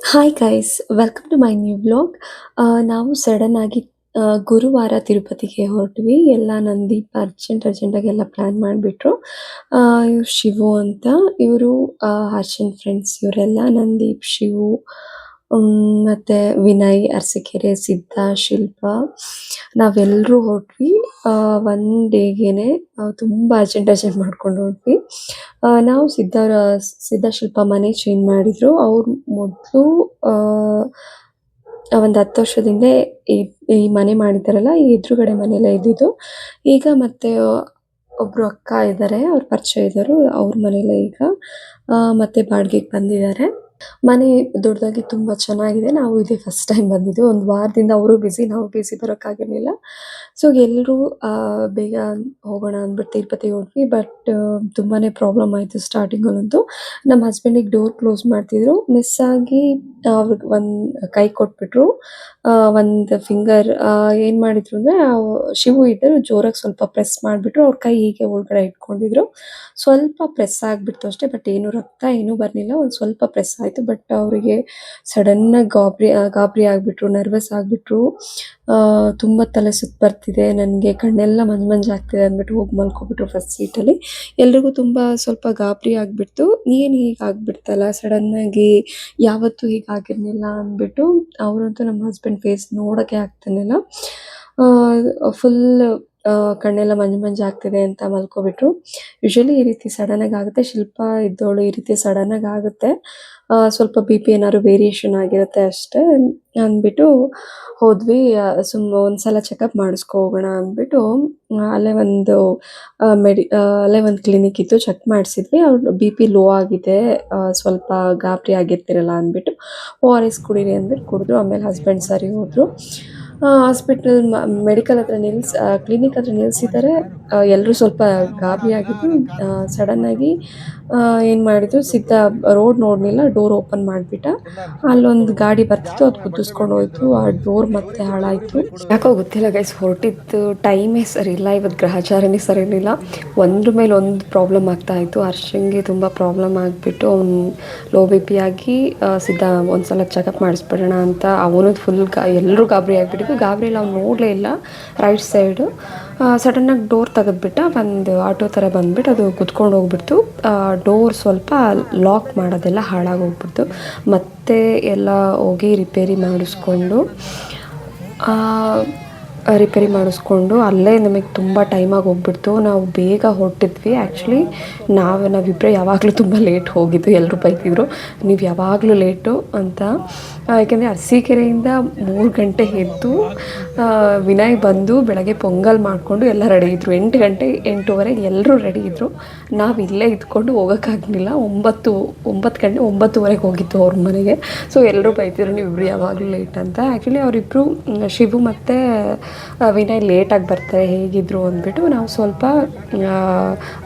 Hi guys, welcome to my new vlog. ನಾವು sudden ಆಗಿ ಗುರುವಾರ ತಿರುಪತಿಗೆ ಹೊರಟ್ವಿ. ಎಲ್ಲ ನಂದೀಪ್ ಅರ್ಜೆಂಟಾಗಿ ಎಲ್ಲ ಪ್ಲ್ಯಾನ್ ಮಾಡಿಬಿಟ್ರು. ಇವ್ರು ಶಿವು ಅಂತ, ಇವರು ಹರ್ಷನ್ ಫ್ರೆಂಡ್ಸ್. ಇವರೆಲ್ಲ ನಂದೀಪ್, ಶಿವು, ಮತ್ತೆ ವಿನಯ್, ಅರಸೀಕೆರೆ, ಸಿದ್ಧ, ಶಿಲ್ಪ, ನಾವೆಲ್ಲರೂ ಹೊರಟ್ವಿ. ಒನ್ ಡೇಗೇನೆ ತುಂಬ ಅರ್ಜೆಂಟ್ ಮಾಡ್ಕೊಂಡು ಹೊರಟ್ವಿ. ನಾವು ಸಿದ್ಧ ಶಿಲ್ಪ ಮನೆ ಚೇಂಜ್ ಮಾಡಿದ್ರು. ಅವ್ರು ಮೊದಲು ಒಂದು 10 ವರ್ಷದ ಈ ಈ ಮನೆ ಮಾಡಿದ್ದಾರಲ್ಲ, ಈ ಎದುರುಗಡೆ ಮನೆಯಲ್ಲೇ ಇದ್ದಿದ್ದು. ಈಗ ಮತ್ತೆ ಒಬ್ರು ಅಕ್ಕ ಇದ್ದಾರೆ, ಅವ್ರ ಪರಿಚಯ ಇದ್ದರು, ಅವ್ರ ಮನೇಲೆ ಈಗ ಮತ್ತೆ ಬಾಡಿಗೆಗೆ ಬಂದಿದ್ದಾರೆ. ಮನೆ ದೊಡ್ಡದಾಗಿ ತುಂಬ ಚೆನ್ನಾಗಿದೆ. ನಾವು ಇದೇ ಫಸ್ಟ್ ಟೈಮ್ ಬಂದಿದ್ದು. ಒಂದು ವಾರದಿಂದ ಅವರು ಬ್ಯುಸಿ, ನಾವು ಬ್ಯುಸಿ, ಬರೋಕ್ಕಾಗಿರಲಿಲ್ಲ. ಸೊ ಎಲ್ಲರೂ ಬೇಗ ಹೋಗೋಣ ಅಂದ್ಬಿಟ್ಟು ತಿರುಪತಿಗೆ ಹೊರಟ್ವಿ. ಬಟ್ ತುಂಬಾ ಪ್ರಾಬ್ಲಮ್ ಆಯಿತು ಸ್ಟಾರ್ಟಿಂಗಲ್ಲಂತೂ. ನಮ್ಮ ಹಸ್ಬೆಂಡಿಗೆ ಡೋರ್ ಕ್ಲೋಸ್ ಮಾಡ್ತಿದ್ರು, ಮಿಸ್ ಆಗಿ ಅವ್ರಿಗೆ ಒಂದು ಕೈ ಕೊಟ್ಬಿಟ್ರು. ಒಂದು ಫಿಂಗರ್ ಏನು ಮಾಡಿದ್ರು ಅಂದರೆ, ಶಿವು ಇದ್ದರು, ಜೋರಾಗಿ ಸ್ವಲ್ಪ ಪ್ರೆಸ್ ಮಾಡಿಬಿಟ್ರು. ಅವ್ರ ಕೈ ಹೀಗೆ ಒಳಗಡೆ ಇಟ್ಕೊಂಡಿದ್ರು. ಸ್ವಲ್ಪ ಪ್ರೆಸ್ ಆಗಿಬಿಡ್ತು ಅಷ್ಟೇ, ಬಟ್ ಏನು ರಕ್ತ ಏನೂ ಬರಲಿಲ್ಲ. ಒಂದು ಸ್ವಲ್ಪ ಪ್ರೆಸ್ ಆಯಿತು. ಬಟ್ ಅವರಿಗೆ ಸಡನ್ನಾಗಿ ಗಾಬರಿ ಆಗಿಬಿಟ್ರು, ನರ್ವಸ್ ಆಗಿಬಿಟ್ರು. ತುಂಬ ತಲೆ ಸುತ್ತು ಬರ್ತಿದೆ ನನಗೆ, ಕಣ್ಣೆಲ್ಲ ಮಂಜಾಗ್ತಿದೆ ಅಂದ್ಬಿಟ್ಟು ಹೋಗಿ ಮಲ್ಕೊಬಿಟ್ರು ಫಸ್ಟ್ ಸೀಟಲ್ಲಿ. ಎಲ್ರಿಗೂ ತುಂಬ ಸ್ವಲ್ಪ ಗಾಬರಿ ಆಗಿಬಿಡ್ತು. ಏನು ಹೀಗೆ ಆಗಿಬಿಡ್ತಲ್ಲ ಸಡನ್ನಾಗಿ, ಯಾವತ್ತೂ ಹೀಗಾಗಿರಲಿಲ್ಲ ಅಂದ್ಬಿಟ್ಟು. ಅವರಂತೂ ನಮ್ಮ ಹಸ್ಬೆಂಡ್ ಫೇಸ್ ನೋಡೋಕ್ಕೆ ಆಗ್ತಾನಿಲ್ಲ. ಫುಲ್ ಕಣ್ಣೆಲ್ಲ ಮಂಜಾಗ್ತಿದೆ ಅಂತ ಮಲ್ಕೊಬಿಟ್ರು. ಯೂಶ್ವಲಿ ಈ ರೀತಿ ಸಡನ್ನಾಗಿ ಆಗುತ್ತೆ. ಶಿಲ್ಪ ಇದ್ದವಳು ಈ ರೀತಿ ಸಡನ್ನಾಗಿ ಆಗುತ್ತೆ. ಸ್ವಲ್ಪ ಬಿ ಪಿ ಏನಾದ್ರು ವೇರಿಯೇಷನ್ ಆಗಿರುತ್ತೆ ಅಷ್ಟೇ ಅಂದ್ಬಿಟ್ಟು ಹೋದ್ವಿ. ಒಂದ್ಸಲ ಚೆಕಪ್ ಮಾಡಿಸ್ಕೊ ಹೋಗೋಣ ಅಂದ್ಬಿಟ್ಟು ಅಲ್ಲೇ ಒಂದು ಕ್ಲಿನಿಕ್ ಇತ್ತು, ಚೆಕ್ ಮಾಡಿಸಿದ್ವಿ. ಅವ್ರು ಬಿ ಪಿ ಲೋ ಆಗಿದೆ, ಸ್ವಲ್ಪ ಗಾಬರಿ ಆಗಿರ್ತಿರಲ್ಲ ಅಂದ್ಬಿಟ್ಟು ORS ಕುಡೀರಿ ಅಂದ್ಬಿಟ್ಟು ಕುಡಿದ್ರು. ಆಮೇಲೆ ಹಸ್ಬೆಂಡ್ ಸರಿ ಹೋದರು. ಹಾಸ್ಪಿಟಲ್ ಮೆಡಿಕಲ್ ಹತ್ರ ಕ್ಲಿನಿಕ್ ಹತ್ರ ನಿಲ್ಲಿಸಿದ್ದಾರೆ. ಎಲ್ಲರೂ ಸ್ವಲ್ಪ ಗಾಬರಿ ಆಗಿದ್ದು. ಸಡನ್ನಾಗಿ ಏನು ಮಾಡಿದ್ರು, ಸಿದ್ಧ ರೋಡ್ ನೋಡಲಿಲ್ಲ, ಡೋರ್ ಓಪನ್ ಮಾಡಿಬಿಟ್ಟ. ಅಲ್ಲೊಂದು ಗಾಡಿ ಬರ್ತಿತ್ತು, ಅದು ಕುದಿಸ್ಕೊಂಡು ಹೋಯ್ತು. ಆ ಡೋರ್ ಮತ್ತೆ ಹಾಳಾಯಿತು. ಯಾಕೋ ಗೊತ್ತಿಲ್ಲ ಗೈಸ್, ಹೊರಟಿದ್ದು ಟೈಮೇ ಸರಿ ಇಲ್ಲ, ಇವತ್ತು ಗ್ರಹಚಾರನೇ ಸರಿ ಇರಲಿಲ್ಲ. ಒಂದ್ರ ಮೇಲೆ ಒಂದು ಪ್ರಾಬ್ಲಮ್ ಆಗ್ತಾಯಿತ್ತು. ಹರ್ಷಂಗೆ ತುಂಬ ಪ್ರಾಬ್ಲಮ್ ಆಗಿಬಿಟ್ಟು ಅವ್ನು ಲೋ ಬಿ ಪಿ ಆಗಿ ಸಿದ್ಧ ಒಂದ್ಸಲ ಚೆಕಪ್ ಮಾಡಿಸ್ಬಿಡೋಣ ಅಂತ ಅವನು ಫುಲ್ ಎಲ್ಲರೂ ಗಾಬರಿ ಆಗಿಬಿಟ್ಟಿದ್ದು. ಗಾಬರಿಯಲ್ಲಿ ಅವ್ನು ನೋಡಲೇ ಇಲ್ಲ ರೈಟ್ ಸೈಡು. ಸಡನ್ನಾಗಿ ಡೋರ್ ತೆಗೆದ್ಬಿಟ್ಟ. ಒಂದು ಆಟೋ ಥರ ಬಂದುಬಿಟ್ಟು ಅದು ಕುತ್ಕೊಂಡು ಹೋಗ್ಬಿಡ್ತು. ಡೋರ್ ಸ್ವಲ್ಪ ಲಾಕ್ ಮಾಡೋದೆಲ್ಲ ಹಾಳಾಗೋಗ್ಬಿಡ್ತು. ಮತ್ತೆ ಎಲ್ಲ ಹೋಗಿ ರಿಪೇರಿ ಮಾಡಿಸ್ಕೊಂಡು ಅಲ್ಲೇ ನಮಗೆ ತುಂಬ ಟೈಮಾಗಿ ಹೋಗ್ಬಿಡ್ತು. ನಾವು ಬೇಗ ಹೊರಟಿದ್ವಿ. ಆ್ಯಕ್ಚುಲಿ ನಾವಿಬ್ಬರೇ ಯಾವಾಗಲೂ ತುಂಬ ಲೇಟ್ ಹೋಗಿದ್ದು. ಎಲ್ಲರೂ ಬೈತಿದ್ರು, ನೀವು ಯಾವಾಗಲೂ ಲೇಟು ಅಂತ. ಯಾಕೆಂದರೆ ಅರಸೀಕೆರೆಯಿಂದ 3 ಗಂಟೆ ಎದ್ದು ವಿನಯ್ ಬಂದು ಬೆಳಗ್ಗೆ ಪೊಂಗಲ್ ಮಾಡಿಕೊಂಡು ಎಲ್ಲ ರೆಡಿ ಇದ್ದರು. 8 ಗಂಟೆ 8:15 ಎಲ್ಲರೂ ರೆಡಿ ಇದ್ದರು. ನಾವು ಇಲ್ಲೇ ಇದ್ಕೊಂಡು ಹೋಗೋಕ್ಕಾಗಲಿಲ್ಲ. 9:30 ಹೋಗಿತ್ತು ಅವ್ರ ಮನೆಗೆ. ಸೊ ಎಲ್ಲರೂ ಬೈತಿದ್ರು, ನೀವಿಬ್ಬರು ಯಾವಾಗಲೂ ಲೇಟ್ ಅಂತ. ಆ್ಯಕ್ಚುಲಿ ಅವರಿಬ್ಬರು ಶಿವು ಮತ್ತು ವಿನಯ್ ಲೇಟಾಗಿ ಬರ್ತಾರೆ ಹೇಗಿದ್ರು ಅಂದ್ಬಿಟ್ಟು ನಾವು ಸ್ವಲ್ಪ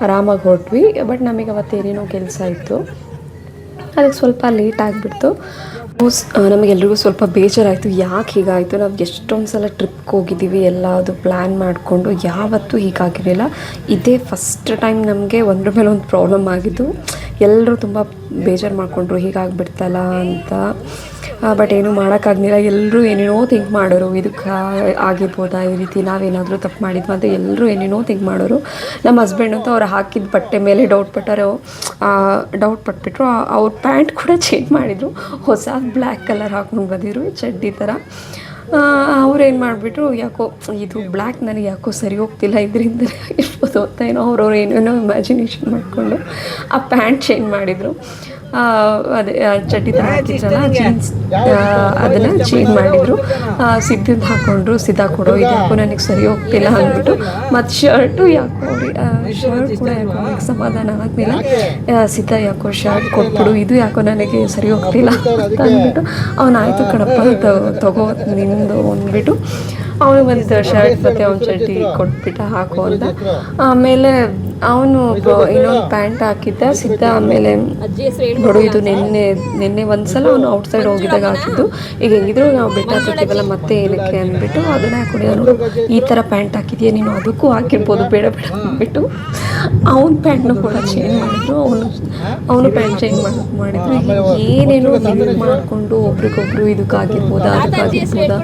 ಆರಾಮಾಗಿ ಹೊರಟ್ವಿ. ಬಟ್ ನಮಗೆ ಅವತ್ತು ಏನೇನೋ ಕೆಲಸ ಇತ್ತು, ಅದಕ್ಕೆ ಸ್ವಲ್ಪ ಲೇಟ್ ಆಗಿಬಿಡ್ತು. ನಮಗೆಲ್ರಿಗೂ ಸ್ವಲ್ಪ ಬೇಜಾರಾಯಿತು, ಯಾಕೆ ಹೀಗಾಯಿತು. ನಾವು ಎಷ್ಟೊಂದು ಸಲ ಟ್ರಿಪ್ಗೆ ಹೋಗಿದ್ದೀವಿ, ಎಲ್ಲ ಅದು ಪ್ಲ್ಯಾನ್ ಮಾಡಿಕೊಂಡು, ಯಾವತ್ತೂ ಹೀಗಾಗಿರಲಿಲ್ಲ. ಇದೇ ಫಸ್ಟ್ ಟೈಮ್ ನಮಗೆ ಒಂದ್ರ ಮೇಲೆ ಒಂದು ಪ್ರಾಬ್ಲಮ್ ಆಗಿದ್ದು. ಎಲ್ಲರೂ ತುಂಬ ಬೇಜಾರು ಮಾಡಿಕೊಂಡ್ರು, ಹೀಗಾಗಿಬಿಡ್ತಲ್ಲ ಅಂತ. ಬಟ್ ಏನೂ ಮಾಡೋಕ್ಕಾಗಲಿಲ್ಲ. ಎಲ್ಲರೂ ಏನೇನೋ ಥಿಂಕ್ ಮಾಡೋರು, ಇದಕ್ಕೆ ಆಗಿರ್ಬೋದಾ ಈ ರೀತಿ, ನಾವೇನಾದರೂ ತಪ್ಪು ಮಾಡಿದ್ವಿ ಅಂತ ಎಲ್ಲರೂ ಏನೇನೋ ಥಿಂಕ್ ಮಾಡೋರು. ನಮ್ಮ ಹಸ್ಬೆಂಡ್ ಅಂತೂ ಅವ್ರು ಹಾಕಿದ ಬಟ್ಟೆ ಮೇಲೆ ಡೌಟ್ ಪಟ್ಬಿಟ್ರು. ಅವ್ರ ಪ್ಯಾಂಟ್ ಕೂಡ ಚೇಂಜ್ ಮಾಡಿದರು, ಹೊಸ ಬ್ಲ್ಯಾಕ್ ಕಲರ್ ಹಾಕ್ಕೊಂಡು ಬಂದಿದ್ರು, ಚಡ್ಡಿ ಥರ. ಅವ್ರೇನು ಮಾಡಿಬಿಟ್ರು, ಯಾಕೋ ಇದು ಬ್ಲ್ಯಾಕ್ ನನಗೆ ಯಾಕೋ ಸರಿ ಹೋಗ್ತಿಲ್ಲ, ಇದರಿಂದ ಇರ್ಬೋದು ಅಂತ ಏನೋ ಅವ್ರವ್ರು ಏನೇನೋ ಇಮ್ಯಾಜಿನೇಷನ್ ಮಾಡಿಕೊಂಡು ಆ ಪ್ಯಾಂಟ್ ಚೇಂಜ್ ಮಾಡಿದರು. ಅದೇ ಚಡ್ಡಿ ಥರ ಹಾಕಿದ್ರಲ್ಲ ಜೀನ್ಸ್, ಅದನ್ನು ಚೇಂಜ್ ಮಾಡಿದರು. ಸಿದ್ಧದ್ದು ಹಾಕ್ಕೊಂಡ್ರು. ಸಿದ್ಧ ಕೊಡೋ, ಇದು ಯಾಕೋ ನನಗೆ ಸರಿ ಹೋಗ್ತಿಲ್ಲ ಅಂದ್ಬಿಟ್ಟು. ಮತ್ತು ಶರ್ಟು ಯಾಕೋ ಶರ್ಟ್ ಕೂಡ ಯಾಕೋ ನನಗೆ ಸಮಾಧಾನ ಆಗಲಿಲ್ಲ. ಸಿದ್ಧ ಯಾಕೋ ಶರ್ಟ್ ಕೊಟ್ಬಿಡು, ಇದು ಯಾಕೋ ನನಗೆ ಸರಿ ಹೋಗ್ತಿಲ್ಲ ಅಂತ ಅಂದ್ಬಿಟ್ಟು, ಅವನಾಯಿತು ಕಣಪ್ಪ ತಗೋ ನಿಂದು ಅಂದ್ಬಿಟ್ಟು ಅವನಿಗೆ ಒಂದು ಶರ್ಟ್ ಮತ್ತು ಅವ್ನ ಚಡ್ಡಿ ಕೊಟ್ಬಿಟ್ಟ ಹಾಕು ಅಂತ. ಆಮೇಲೆ ಅವನು ಇನ್ನೊಂದು ಪ್ಯಾಂಟ್ ಹಾಕಿದ್ದ ಸಿದ್ಧ. ಆಮೇಲೆ ನೋಡು ಇದು ನಿನ್ನೆ ಒಂದ್ಸಲ ಅವನು ಔಟ್ಸೈಡ್ ಹೋಗಿದ್ದಾಗ ಹಾಕಿದ್ದು. ಈಗ ಹೆಂಗಿದ್ರು ನಾವು ಬೆಟ್ಟ ಹತ್ತಿವಲ್ಲ ಮತ್ತೆ ಏನಕ್ಕೆ ಅಂದ್ಬಿಟ್ಟು ಅದನ್ನ ಹಾಕೊಂಡಿದ್ದ. ನೋಡು ಈ ಥರ ಪ್ಯಾಂಟ್ ಹಾಕಿದ್ಯಾ ನೀನು, ಅದಕ್ಕೂ ಹಾಕಿರ್ಬೋದು, ಬೇಡ ಬೇಡ ಅಂದ್ಬಿಟ್ಟು ಅವನ ಪ್ಯಾಂಟ್ನು ಕೂಡ ಚೇಂಜ್ ಮಾಡಿದ್ರು. ಅವನು ಪ್ಯಾಂಟ್ ಚೇಂಜ್ ಮಾಡಿದ್ರು. ಏನೇನೋ ಥಿಂಕ್ ಮಾಡಿಕೊಂಡು ಒಬ್ರಿಗೊಬ್ರು ಇದಕ್ಕಾಗಿರ್ಬೋದಾ ಅದಕ್ಕಾಗಿರ್ಬೋದಾ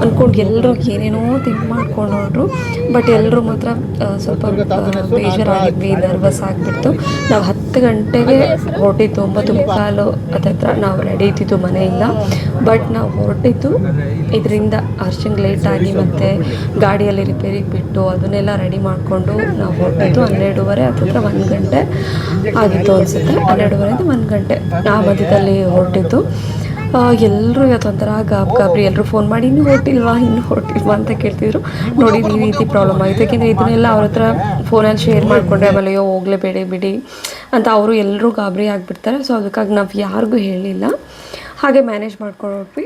ಅಂದ್ಕೊಂಡು ಎಲ್ಲರೂ ಏನೇನೋ ಥಿಂಕ್ ಮಾಡ್ಕೊಂಡು ಹೊರಟ್ರು. ಬಟ್ ಎಲ್ಲರೂ ಮಾತ್ರ ಸ್ವಲ್ಪ ಬೇಜಾರಾಗಿದ್ವಿ, ನರ್ವಸ್ ಆಗಿಬಿಡ್ತು. ನಾವು 10 ಗಂಟೆಗೆ ಹೊರಟಿದ್ದು, 9:15 ಹತ್ರ ನಾವು ರೆಡಿ ಇದ್ದಿದ್ದು ಮನೆಯಿಂದ. ಬಟ್ ನಾವು ಹೊರಟಿದ್ದು ಇದರಿಂದ ಅರ್ಶಂಗೆ ಲೇಟಾಗಿ ಮತ್ತು ಗಾಡಿಯಲ್ಲಿ ರಿಪೇರಿಗೆ ಬಿಟ್ಟು ಅದನ್ನೆಲ್ಲ ರೆಡಿ ಮಾಡಿಕೊಂಡು ನಾವು ಹೊರಟಿದ್ದು 12:30 ಹತ್ತಿರ 1 ಗಂಟೆ ಆಗಿತ್ತು ಅನಿಸುತ್ತೆ. 12:30 1 ಗಂಟೆ ಆ ಮಧ್ಯದಲ್ಲಿ ಹೊರಟಿದ್ದು. ಎಲ್ಲರೂ ಇವತ್ತೊಂಥರ ಗಾಬರಿ. ಎಲ್ಲರೂ ಫೋನ್ ಮಾಡಿ ಇನ್ನೂ ಹೊರಟಿಲ್ವಾ ಅಂತ ಕೇಳ್ತಿದ್ರು. ನೋಡಿ ಈ ರೀತಿ ಪ್ರಾಬ್ಲಮ್ ಆಯಿತು. ಯಾಕೆಂದರೆ ಇದನ್ನೆಲ್ಲ ಅವ್ರ ಹತ್ರ ಫೋನಲ್ಲಿ ಶೇರ್ ಮಾಡಿಕೊಂಡ್ರೆ ಆಮೇಲೆ ಹೋಗಲೇಬೇಡಿ ಬಿಡಿ ಅಂತ ಅವರು ಎಲ್ಲರೂ ಗಾಬರಿ ಆಗಿಬಿಡ್ತಾರೆ. ಸೊ ಅದಕ್ಕಾಗಿ ನಾವು ಯಾರಿಗೂ ಹೇಳಿಲ್ಲ, ಹಾಗೆ ಮ್ಯಾನೇಜ್ ಮಾಡ್ಕೊಂಡು ಹೋಗ್ವಿ.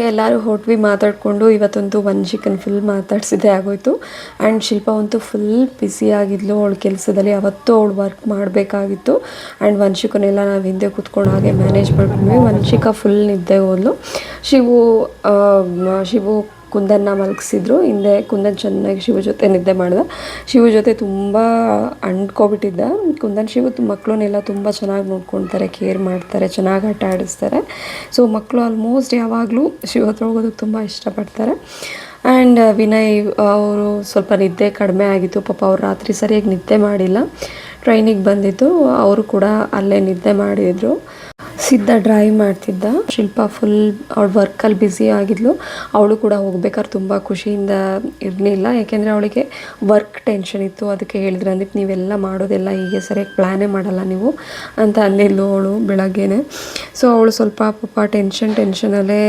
ಎಲ್ಲರೂ ಹೊರಟ್ವಿ ಮಾತಾಡಿಕೊಂಡು. ಇವತ್ತಂತೂ ವಂಶಿಕನ್ ಫುಲ್ ಮಾತಾಡ್ಸಿದ್ದೇ ಆಗೋಯಿತು. ಆ್ಯಂಡ್ ಶಿಲ್ಪ ಅಂತೂ ಫುಲ್ ಬ್ಯುಸಿಯಾಗಿದ್ಲು ಅವಳ ಕೆಲಸದಲ್ಲಿ. ಅವತ್ತು ಅವಳು ವರ್ಕ್ ಮಾಡಬೇಕಾಗಿತ್ತು. ಆ್ಯಂಡ್ ವಂಶಿಕನೆಲ್ಲ ನಾವು ಹಿಂದೆ ಕೂತ್ಕೊಂಡು ಹಾಗೆ ಮ್ಯಾನೇಜ್ ಮಾಡ್ಕೊಂಡ್ವಿ. ವಂಶಿಕಾ ಫುಲ್ ನಿದ್ದೆ ಹೋದ್ಲು. ಶಿವು ಕುಂದನ್ನ ಮಲಗಿಸಿದ್ರು ಹಿಂದೆ. ಕುಂದನ್ ಚೆನ್ನಾಗಿ ಶಿವ ಜೊತೆ ನಿದ್ದೆ ಮಾಡ್ದೆ. ಶಿವ ಜೊತೆ ತುಂಬ ಅಂಡ್ಕೊಬಿಟ್ಟಿದ್ದ. ಕುಂದನ್ ಶಿವ ಮಕ್ಕಳನ್ನೆಲ್ಲ ತುಂಬ ಚೆನ್ನಾಗಿ ನೋಡ್ಕೊಳ್ತಾರೆ, ಕೇರ್ ಮಾಡ್ತಾರೆ, ಚೆನ್ನಾಗಿ ಆಟ ಆಡಿಸ್ತಾರೆ. ಸೊ ಮಕ್ಕಳು ಆಲ್ಮೋಸ್ಟ್ ಯಾವಾಗಲೂ ಶಿವ ಹತ್ರ ಹೋಗೋದಕ್ಕೆ ತುಂಬ ಇಷ್ಟಪಡ್ತಾರೆ. ಆ್ಯಂಡ್ ವಿನಯ್ ಅವರು ಸ್ವಲ್ಪ ನಿದ್ದೆ ಕಡಿಮೆ ಆಗಿತ್ತು. ಪಾಪ ಅವ್ರು ರಾತ್ರಿ ಸರಿಯಾಗಿ ನಿದ್ದೆ ಮಾಡಿಲ್ಲ. ಟ್ರೈನಿಗೆ ಬಂದಿದ್ದು ಅವರು ಕೂಡ ಅಲ್ಲೇ ನಿದ್ದೆ ಮಾಡಿದರು. ಸಿದ್ಧ ಡ್ರೈವ್ ಮಾಡ್ತಿದ್ದ. ಶಿಲ್ಪ ಫುಲ್ ಅವಳು ವರ್ಕಲ್ಲಿ ಬ್ಯುಸಿ ಆಗಿದ್ಲು. ಅವಳು ಕೂಡ ಹೋಗ್ಬೇಕಾದ್ರೆ ತುಂಬ ಖುಷಿಯಿಂದ ಇರಲಿಲ್ಲ. ಯಾಕೆಂದರೆ ಅವಳಿಗೆ ವರ್ಕ್ ಟೆನ್ಷನ್ ಇತ್ತು. ಅದಕ್ಕೆ ಹೇಳಿದ್ರು ಅಂದಿಟ್ಟು ನೀವೆಲ್ಲ ಮಾಡೋದೆಲ್ಲ ಹೀಗೆ ಸರಿಯಾಗಿ ಪ್ಲ್ಯಾನೇ ಮಾಡಲ್ಲ ನೀವು ಅಂತ ಅಂದಿದ್ಲು ಅವಳು ಬೆಳಗ್ಗೆನೆ. ಸೊ ಅವಳು ಸ್ವಲ್ಪ ಪಾಪ ಟೆನ್ಷನಲ್ಲೇ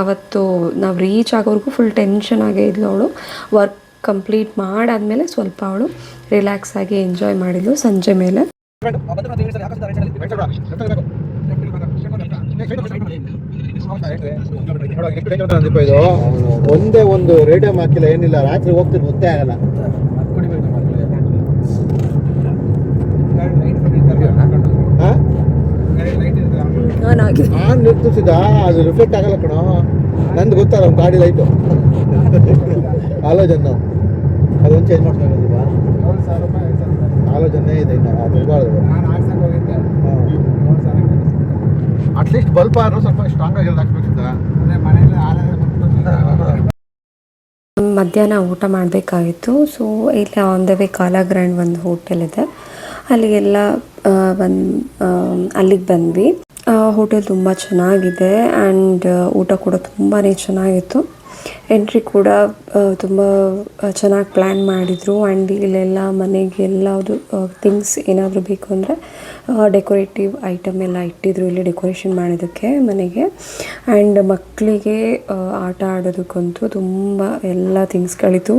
ಅವತ್ತು ನಾವು ರೀಚ್ ಆಗೋವರೆಗೂ ಫುಲ್ ಟೆನ್ಷನ್ ಆಗೇ ಇದ್ಲು ಅವಳು. ವರ್ಕ್ ಕಂಪ್ಲೀಟ್ ಮಾಡಾದಮೇಲೆ ಸ್ವಲ್ಪ ಅವಳು ರಿಲ್ಯಾಕ್ಸ್ ಆಗಿ ಎಂಜಾಯ್ ಮಾಡಿದ್ಲು ಸಂಜೆ ಮೇಲೆ. ಒಂದೇ ಒಂದು ರೇಡಿಯಂ ಹಾಕಿಲ್ಲ, ಏನಿಲ್ಲ. ರಾತ್ರಿ ಹೋಗ್ತೀನಿ ಗೊತ್ತೇ ಆಗಲ್ಲ. ನಿರ್ತಿಸಿದ ಅದು ರಿಫ್ಲೆಕ್ಟ್ ಆಗಲ್ಲ ಕಣ. ನಂದು ಗೊತ್ತಲ್ಲ ಒಂದು ಗಾಡಿ ಲೈಟು ಆಲೋಜನ್ ಅದೊಂದು ಚೇಂಜ್ ಮಾಡ್ಸ್ಕೊಂಡಿದ್ದೀವ. ಆಲೋಜನೆ ಇದೆ ಇನ್ನು ಅದು ಅಟ್ಲೀಸ್ಟ್ ಬಲ್ಪ್ ಆದ್ರೂ ಸ್ವಲ್ಪ ಸ್ಟ್ರಾಂಗ್ ಆಗಿ ಹಾಕ್ಬೇಕಿದ್ದ. ಮಧ್ಯಾಹ್ನ ಊಟ ಮಾಡಬೇಕಾಗಿತ್ತು. ಸೊ ಇಲ್ಲಿ ಆನ್ ದ ವೇ ಕಾಲಾ ಗ್ರ್ಯಾಂಡ್ ಒಂದು ಹೋಟೆಲ್ ಇದೆ, ಅಲ್ಲಿಗೆಲ್ಲ ಅಲ್ಲಿಗೆ ಬಂದ್ವಿ. ಹೋಟೆಲ್ ತುಂಬ ಚೆನ್ನಾಗಿದೆ ಆ್ಯಂಡ್ ಊಟ ಕೂಡ ತುಂಬಾ ಚೆನ್ನಾಗಿತ್ತು. ಎಂಟ್ರಿ ಕೂಡ ತುಂಬ ಚೆನ್ನಾಗಿ ಪ್ಲ್ಯಾನ್ ಮಾಡಿದರು. ಆ್ಯಂಡ್ ಇಲ್ಲೆಲ್ಲ ಮನೆಗೆ ಎಲ್ಲದು ಥಿಂಗ್ಸ್ ಏನಾದರೂ ಬೇಕು ಅಂದರೆ ಡೆಕೋರೇಟಿವ್ ಐಟಮ್ ಎಲ್ಲ ಇಟ್ಟಿದ್ರು ಇಲ್ಲಿ ಡೆಕೋರೇಷನ್ ಮಾಡೋದಕ್ಕೆ ಮನೆಗೆ. ಆ್ಯಂಡ್ ಮಕ್ಕಳಿಗೆ ಆಟ ಆಡೋದಕ್ಕಂತೂ ತುಂಬ ಎಲ್ಲ ಥಿಂಗ್ಸ್ಗಳಿತ್ತು.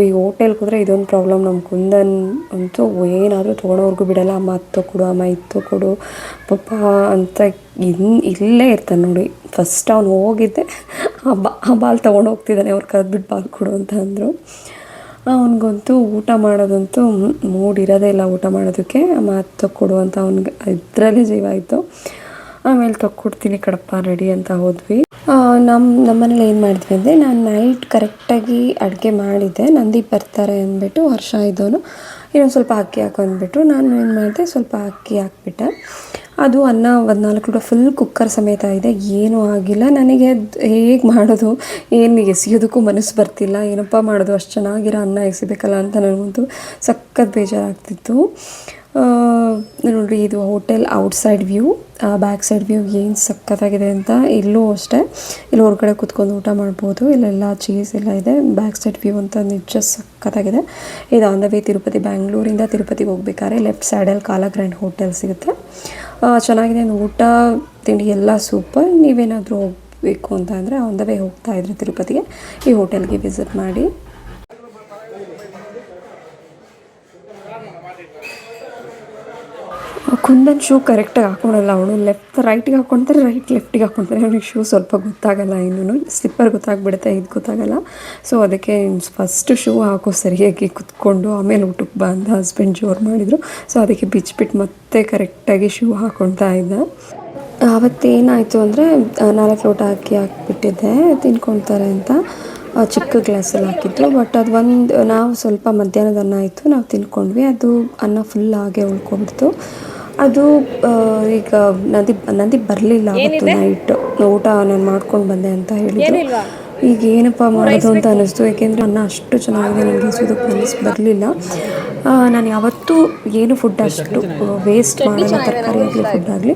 ಈ ಹೋಟೆಲ್ಗೆ ಹೋದರೆ ಇದೊಂದು ಪ್ರಾಬ್ಲಮ್. ನಮ್ಮ ಕುಂದನ್ ಅಂತೂ ಏನಾದರೂ ತೊಗೊಳೋರ್ಗೂ ಬಿಡಲ್ಲ. ಅಮ್ಮ ಅದು ತೊಗೊಡು, ಅಮ್ಮ ಇದು ತೊಗೊಡು ಪಾಪ ಅಂತ ಇಲ್ಲೇ ಇರ್ತಾನೆ ನೋಡಿ. ಫಸ್ಟ್ ಅವ್ನು ಹೋಗಿದ್ದೆ ಆ ಬಾಲ್ ತೊಗೊಂಡು ಹೋಗ್ತಿದ್ದಾನೆ. ಅವ್ರು ಕರೆದ್ಬಿಟ್ಟು ಬಾಲ್ ಕೊಡು ಅಂತ ಅಂದರು. ಅವನಿಗಂತೂ ಊಟ ಮಾಡೋದಂತೂ ಮೂಡಿರೋದೇ ಇಲ್ಲ ಊಟ ಮಾಡೋದಕ್ಕೆ. ಮಾತು ತಕ್ಕೊಡು ಅಂತ ಅವ್ನಿಗೆ ಇದರಲ್ಲೇ ಜೀವ ಆಯಿತು. ಆಮೇಲೆ ತಕ್ಕೊಡ್ತೀನಿ ಕಡಪ್ಪ ರೆಡಿ ಅಂತ ಹೋದ್ವಿ. ನಮ್ಮನೇಲಿ ಏನು ಮಾಡಿದ್ವಿ ಅಂದರೆ, ನಾನು ನೈಟ್ ಕರೆಕ್ಟಾಗಿ ಅಡುಗೆ ಮಾಡಿದ್ದೆ. ನಂದೀಪ್ ಬರ್ತಾರೆ ಅಂದ್ಬಿಟ್ಟು ಹರ್ಷ ಇದ್ದವನು ಇನ್ನೊಂದು ಸ್ವಲ್ಪ ಅಕ್ಕಿ ಹಾಕೊಂಡ್ಬಿಟ್ರು. ನಾನು ಏನು ಮಾಡಿದೆ, ಸ್ವಲ್ಪ ಅಕ್ಕಿ ಹಾಕ್ಬಿಟ್ಟೆ. ಅದು ಅನ್ನ 14 ಲೋಟ ಫುಲ್ ಕುಕ್ಕರ್ ಸಮೇತ ಇದೆ. ಏನೂ ಆಗಿಲ್ಲ. ನನಗೆ ಹೇಗೆ ಮಾಡೋದು, ಏನು ಎಸೆಯೋದಕ್ಕೂ ಮನಸ್ಸು ಬರ್ತಿಲ್ಲ. ಏನಪ್ಪ ಮಾಡೋದು, ಅಷ್ಟು ಚೆನ್ನಾಗಿರೋ ಅನ್ನ ಎಸಿಬೇಕಲ್ಲ ಅಂತ ನನಗಂತೂ ಸಖತ್ ಬೇಜಾರಾಗ್ತಿತ್ತು. ನೋಡಿರಿ, ಇದು hotel outside view, back side view ಏನು ಸಖತ್ತಾಗಿದೆ ಅಂತ. ಇಲ್ಲೂ ಅಷ್ಟೇ, ಇಲ್ಲಿ ಹೊರಗಡೆ ಕೂತ್ಕೊಂಡು ಊಟ ಮಾಡ್ಬೋದು. ಇಲ್ಲೆಲ್ಲ ಚೀಸ್ ಎಲ್ಲ ಇದೆ. ಬ್ಯಾಕ್ ಸೈಡ್ ವ್ಯೂ ಅಂತ ನಿಜ ಸಖತ್ತಾಗಿದೆ. ಇದು ಆನ್ ದ ವೇ ತಿರುಪತಿ, ಬ್ಯಾಂಗ್ಳೂರಿಂದ ತಿರುಪತಿಗೆ ಹೋಗ್ಬೇಕಾದ್ರೆ ಲೆಫ್ಟ್ ಸೈಡಲ್ಲಿ ಕಾಲಾ ಗ್ರ್ಯಾಂಡ್ ಹೋಟೆಲ್ ಸಿಗುತ್ತೆ. ಚೆನ್ನಾಗಿದೆ. ಊಟ ತಿಂಡಿ ಎಲ್ಲ ಸೂಪರ್. ನೀವೇನಾದರೂ ಹೋಗಬೇಕು ಅಂತ ಅಂದರೆ ಆನ್ ದ ವೇ ಹೋಗ್ತಾಯಿದ್ರೆ ತಿರುಪತಿಗೆ ಈ ಹೋಟೆಲ್ಗೆ ವಿಸಿಟ್ ಮಾಡಿ. ಕುಂದನ್ ಶೂ ಕರೆಕ್ಟಾಗಿ ಹಾಕ್ಕೊಳಲ್ಲ ಅವಳು. ರೈಟಿಗೆ ಹಾಕ್ಕೊಳ್ತಾರೆ, ಲೆಫ್ಟಿಗೆ ಹಾಕ್ಕೊಳ್ತಾರೆ. ಅವ್ನಿಗೆ ಶೂ ಸ್ವಲ್ಪ ಗೊತ್ತಾಗಲ್ಲ, ಇನ್ನೂ ಸ್ಲಿಪ್ಪರ್ ಗೊತ್ತಾಗ್ಬಿಡುತ್ತೆ, ಇದು ಗೊತ್ತಾಗಲ್ಲ. ಸೊ ಅದಕ್ಕೆ ಫಸ್ಟ್ ಶೂ ಹಾಕೋ ಸರಿಯಾಗಿ ಕುತ್ಕೊಂಡು ಆಮೇಲೆ ಊಟಕ್ಕೆ ಬಾ ಅಂತ ಹಸ್ಬೆಂಡ್ ಜೋರು ಮಾಡಿದರು. ಸೊ ಅದಕ್ಕೆ ಬಿಚ್ಚಿಬಿಟ್ಟು ಮತ್ತೆ ಕರೆಕ್ಟಾಗಿ ಶೂ ಹಾಕ್ಕೊಳ್ತಾ ಇದ್ದ. ಆವತ್ತೇನಾಯಿತು ಅಂದರೆ 4 ಲೋಟ ಅಕ್ಕಿ ಹಾಕಿಬಿಟ್ಟಿದ್ದೆ ತಿನ್ಕೊಳ್ತಾರೆ ಅಂತ. ಚಿಕ್ಕ ಗ್ಲಾಸಲ್ಲಿ ಹಾಕಿದ್ರು. ಬಟ್ ಅದು ನಾವು ಸ್ವಲ್ಪ ಮಧ್ಯಾಹ್ನದ ಅನ್ನ ಇತ್ತು, ನಾವು ತಿನ್ಕೊಂಡ್ವಿ. ಅದು ಅನ್ನ ಫುಲ್ ಹಾಗೆ ಉಳ್ಕೊಬಿಡ್ತು. ಅದು ಈಗ ನದಿ ಬರಲಿಲ್ಲ ಅವತ್ತು ನೈಟ್. ಊಟ ನಾನು ಮಾಡ್ಕೊಂಡು ಬಂದೆ ಅಂತ ಹೇಳಿದ್ರು. ಈಗ ಏನಪ್ಪ ಮಾಡೋದು ಅಂತ ಅನ್ನಿಸ್ತು. ಏಕೆಂದರೆ ಅನ್ನ ಅಷ್ಟು ಚೆನ್ನಾಗಿದೆ, ನನಗೆ ಎಸೋದಕ್ಕೆ ಮನಸ್ಸು ಬರಲಿಲ್ಲ. ನಾನು ಯಾವತ್ತೂ ಏನು ಫುಡ್ ಅಷ್ಟು ವೇಸ್ಟ್ ಮಾಡಲ್ಲ, ತರಕಾರಿ ಆಗಲಿ ಫುಡ್ ಆಗಲಿ.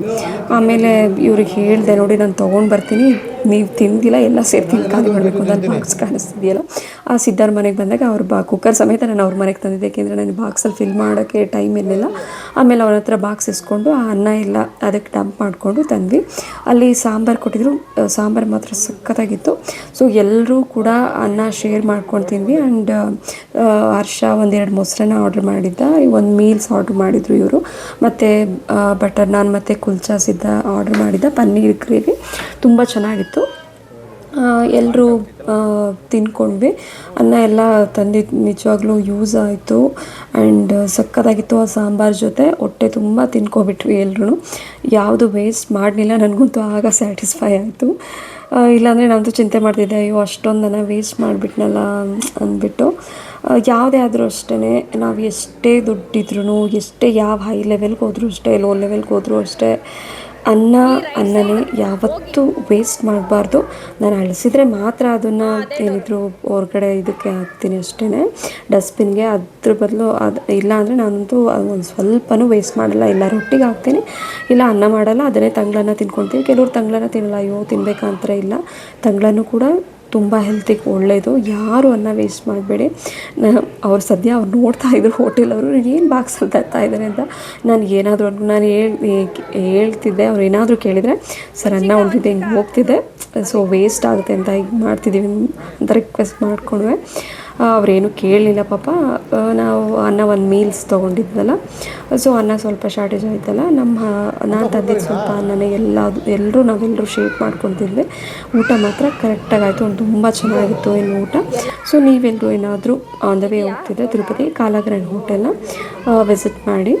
ಆಮೇಲೆ ಇವ್ರಿಗೆ ಹೇಳಿದೆ, ನೋಡಿ ನಾನು ತೊಗೊಂಡು ಬರ್ತೀನಿ, ನೀವು ತಿಂದಿಲ್ಲ, ಎಲ್ಲ ಸೇರಿ ಖಾಲಿ ಮಾಡಬೇಕು ಅಂತ ಬಾಕ್ಸ್ ಕಾಣಿಸ್ತಿದೆಯಲ್ಲ. ಆ ಸಿದ್ಧಾರ್ ಮನೆಗೆ ಬಂದಾಗ ಅವ್ರ ಕುಕ್ಕರ್ ಸಮೇತ ನಾನು ಅವ್ರ ಮನೆಗೆ ತಂದಿದ್ದೆ. ಏಕೆಂದರೆ ನನಗೆ ಬಾಕ್ಸಲ್ಲಿ ಫಿಲ್ ಮಾಡೋಕ್ಕೆ ಟೈಮ್ ಇರಲಿಲ್ಲ. ಆಮೇಲೆ ಅವ್ರ ಹತ್ರ ಬಾಕ್ಸ್ ಇಸ್ಕೊಂಡು ಆ ಅನ್ನ ಎಲ್ಲ ಅದಕ್ಕೆ ಡಂಪ್ ಮಾಡಿಕೊಂಡು ತಂದ್ವಿ. ಅಲ್ಲಿ ಸಾಂಬಾರು ಕೊಟ್ಟಿದ್ರು, ಸಾಂಬಾರು ಮಾತ್ರ ಸಖತ್ತಾಗಿತ್ತು. ಸೊ ಎಲ್ಲರೂ ಕೂಡ ಅನ್ನ ಶೇರ್ ಮಾಡ್ಕೊಂಡು ತಿಂದ್ವಿ. ಆ್ಯಂಡ್ ಹರ್ಷ 1-2 ಮೊಸರನ್ನ ಆರ್ಡ್ರ್ ಮಾಡಿದ್ದ, 1 ಮೀಲ್ಸ್ ಆರ್ಡ್ರ್ ಮಾಡಿದರು ಇವರು. ಮತ್ತು ಬಟರ್ ನಾನ್ ಮತ್ತು ಕುಲ್ಚಾ ಸಿದ್ಧ ಆರ್ಡ್ರ್ ಮಾಡಿದ್ದ, ಪನ್ನೀರ್ ಗ್ರೇವಿ ತುಂಬ ಚೆನ್ನಾಗಿತ್ತು. ಎಲ್ಲರೂ ತಿನ್ಕೊಂಡ್ವಿ. ಅನ್ನ ಎಲ್ಲ ತಂದಿದ್ದು ನಿಜವಾಗ್ಲೂ ಯೂಸ್ ಆಯಿತು. ಆ್ಯಂಡ್ ಸಕ್ಕತ್ತಾಗಿತ್ತು. ಆ ಸಾಂಬಾರು ಜೊತೆ ಹೊಟ್ಟೆ ತುಂಬ ತಿನ್ಕೊಬಿಟ್ವಿ ಎಲ್ಲರೂ. ಯಾವುದು ವೇಸ್ಟ್ ಮಾಡಲಿಲ್ಲ. ನನಗಂತೂ ಆಗ ಸ್ಯಾಟಿಸ್ಫೈ ಆಯಿತು. ಇಲ್ಲಾಂದರೆ ನಾನಂತೂ ಚಿಂತೆ ಮಾಡ್ತಿದ್ದೆ, ಅಯ್ಯೋ ಅಷ್ಟೊಂದನ್ನು ವೇಸ್ಟ್ ಮಾಡಿಬಿಟ್ನಲ್ಲ ಅಂದ್ಬಿಟ್ಟು. ಯಾವುದೇ ಆದರೂ ಅಷ್ಟೇ, ನಾವು ಎಷ್ಟೇ ದುಡ್ಡಿದ್ರೂ, ಎಷ್ಟೇ ಯಾವ ಹೈ ಲೆವೆಲ್ಗೆ ಹೋದರೂ ಅಷ್ಟೇ, ಲೋ ಲೆವೆಲ್ಗೆ ಹೋದರೂ ಅಷ್ಟೇ, ಅನ್ನನೇ ಯಾವತ್ತೂ ವೇಸ್ಟ್ ಮಾಡಬಾರ್ದು. ನಾನು ಅಳಿಸಿದ್ರೆ ಮಾತ್ರ ಅದನ್ನು ಏನಿದ್ರು ಹೊರಗಡೆ ಇದಕ್ಕೆ ಹಾಕ್ತೀನಿ ಅಷ್ಟೇ, ಡಸ್ಟ್ಬಿನ್ಗೆ. ಅದ್ರ ಬದಲು ಇಲ್ಲ ಅಂದರೆ ನಾನಂತೂ ಒಂದು ಸ್ವಲ್ಪನೂ ವೇಸ್ಟ್ ಮಾಡಲ್ಲ. ಇಲ್ಲ ರೊಟ್ಟಿಗೆ ಹಾಕ್ತೀನಿ, ಇಲ್ಲ ಅನ್ನ ಮಾಡಲ್ಲ, ಅದನ್ನೇ ತಂಗ್ಳನ್ನ ತಿನ್ಕೊಳ್ತೀವಿ. ಕೆಲವ್ರು ತಂಗ್ಳನ್ನ ತಿನ್ನಲ್ಲ, ಅಯ್ಯೋ ತಿನ್ಬೇಕಂತ ಇಲ್ಲ. ತಂಗ್ಳನ್ನು ಕೂಡ ತುಂಬ ಹೆಲ್ತಿಗೆ ಒಳ್ಳೆಯದು. ಯಾರು ಅನ್ನ ವೇಸ್ಟ್ ಮಾಡಬೇಡಿ. ಅವ್ರು ನೋಡ್ತಾ ಇದ್ರು ಹೋಟೆಲವರು, ಏನು ಬಾಕ್ಸಲ್ಲಿ ತರ್ತಾ ಇದ್ದಾರೆ ಅಂತ. ನಾನು ಹೇಳ್ತಿದ್ದೆ, ಅವ್ರು ಏನಾದರೂ ಕೇಳಿದರೆ ಸರ್ ಅನ್ನ ಉಳಿದಿದ್ದೆ ಹಿಂಗೆ ಹೋಗ್ತಿದ್ದೆ, ಸೊ ವೇಸ್ಟ್ ಆಗುತ್ತೆ ಅಂತ ಈಗ ಮಾಡ್ತಿದ್ದೀವಿ ಅಂತ ರಿಕ್ವೆಸ್ಟ್ ಮಾಡಿಕೊಂಡ್ವಿ. ಅವರೇನು ಕೇಳಲಿಲ್ಲ ಪಾಪ. ನಾವು ಅನ್ನ 1 ಮೀಲ್ಸ್ ತೊಗೊಂಡಿದ್ವಲ್ಲ, ಸೊ ಅನ್ನ ಸ್ವಲ್ಪ ಶಾರ್ಟೇಜ್ ಆಯ್ತಲ್ಲ, ನಾನು ತಂದಿದ್ದು ಸ್ವಲ್ಪ ಅನ್ನನೇ ನಾವೆಲ್ಲರೂ ಶೇರ್ ಮಾಡ್ಕೊತಿದ್ವಿ. ಊಟ ಮಾತ್ರ ಕರೆಕ್ಟಾಗಿ ಆಯಿತು. ತುಂಬ ಚೆನ್ನಾಗಿತ್ತು ಏನು ಊಟ. ಸೊ ನೀವೆಲ್ಲರೂ ಏನಾದರೂ ಆನ್ ದ ವೇ ಹೋಗ್ತಿದ್ದರೆ ತಿರುಪತಿ ಕಾಲಾಗ್ರಾಂಡ್ ಹೋಟೆಲ್ನ ವಿಸಿಟ್ ಮಾಡಿ.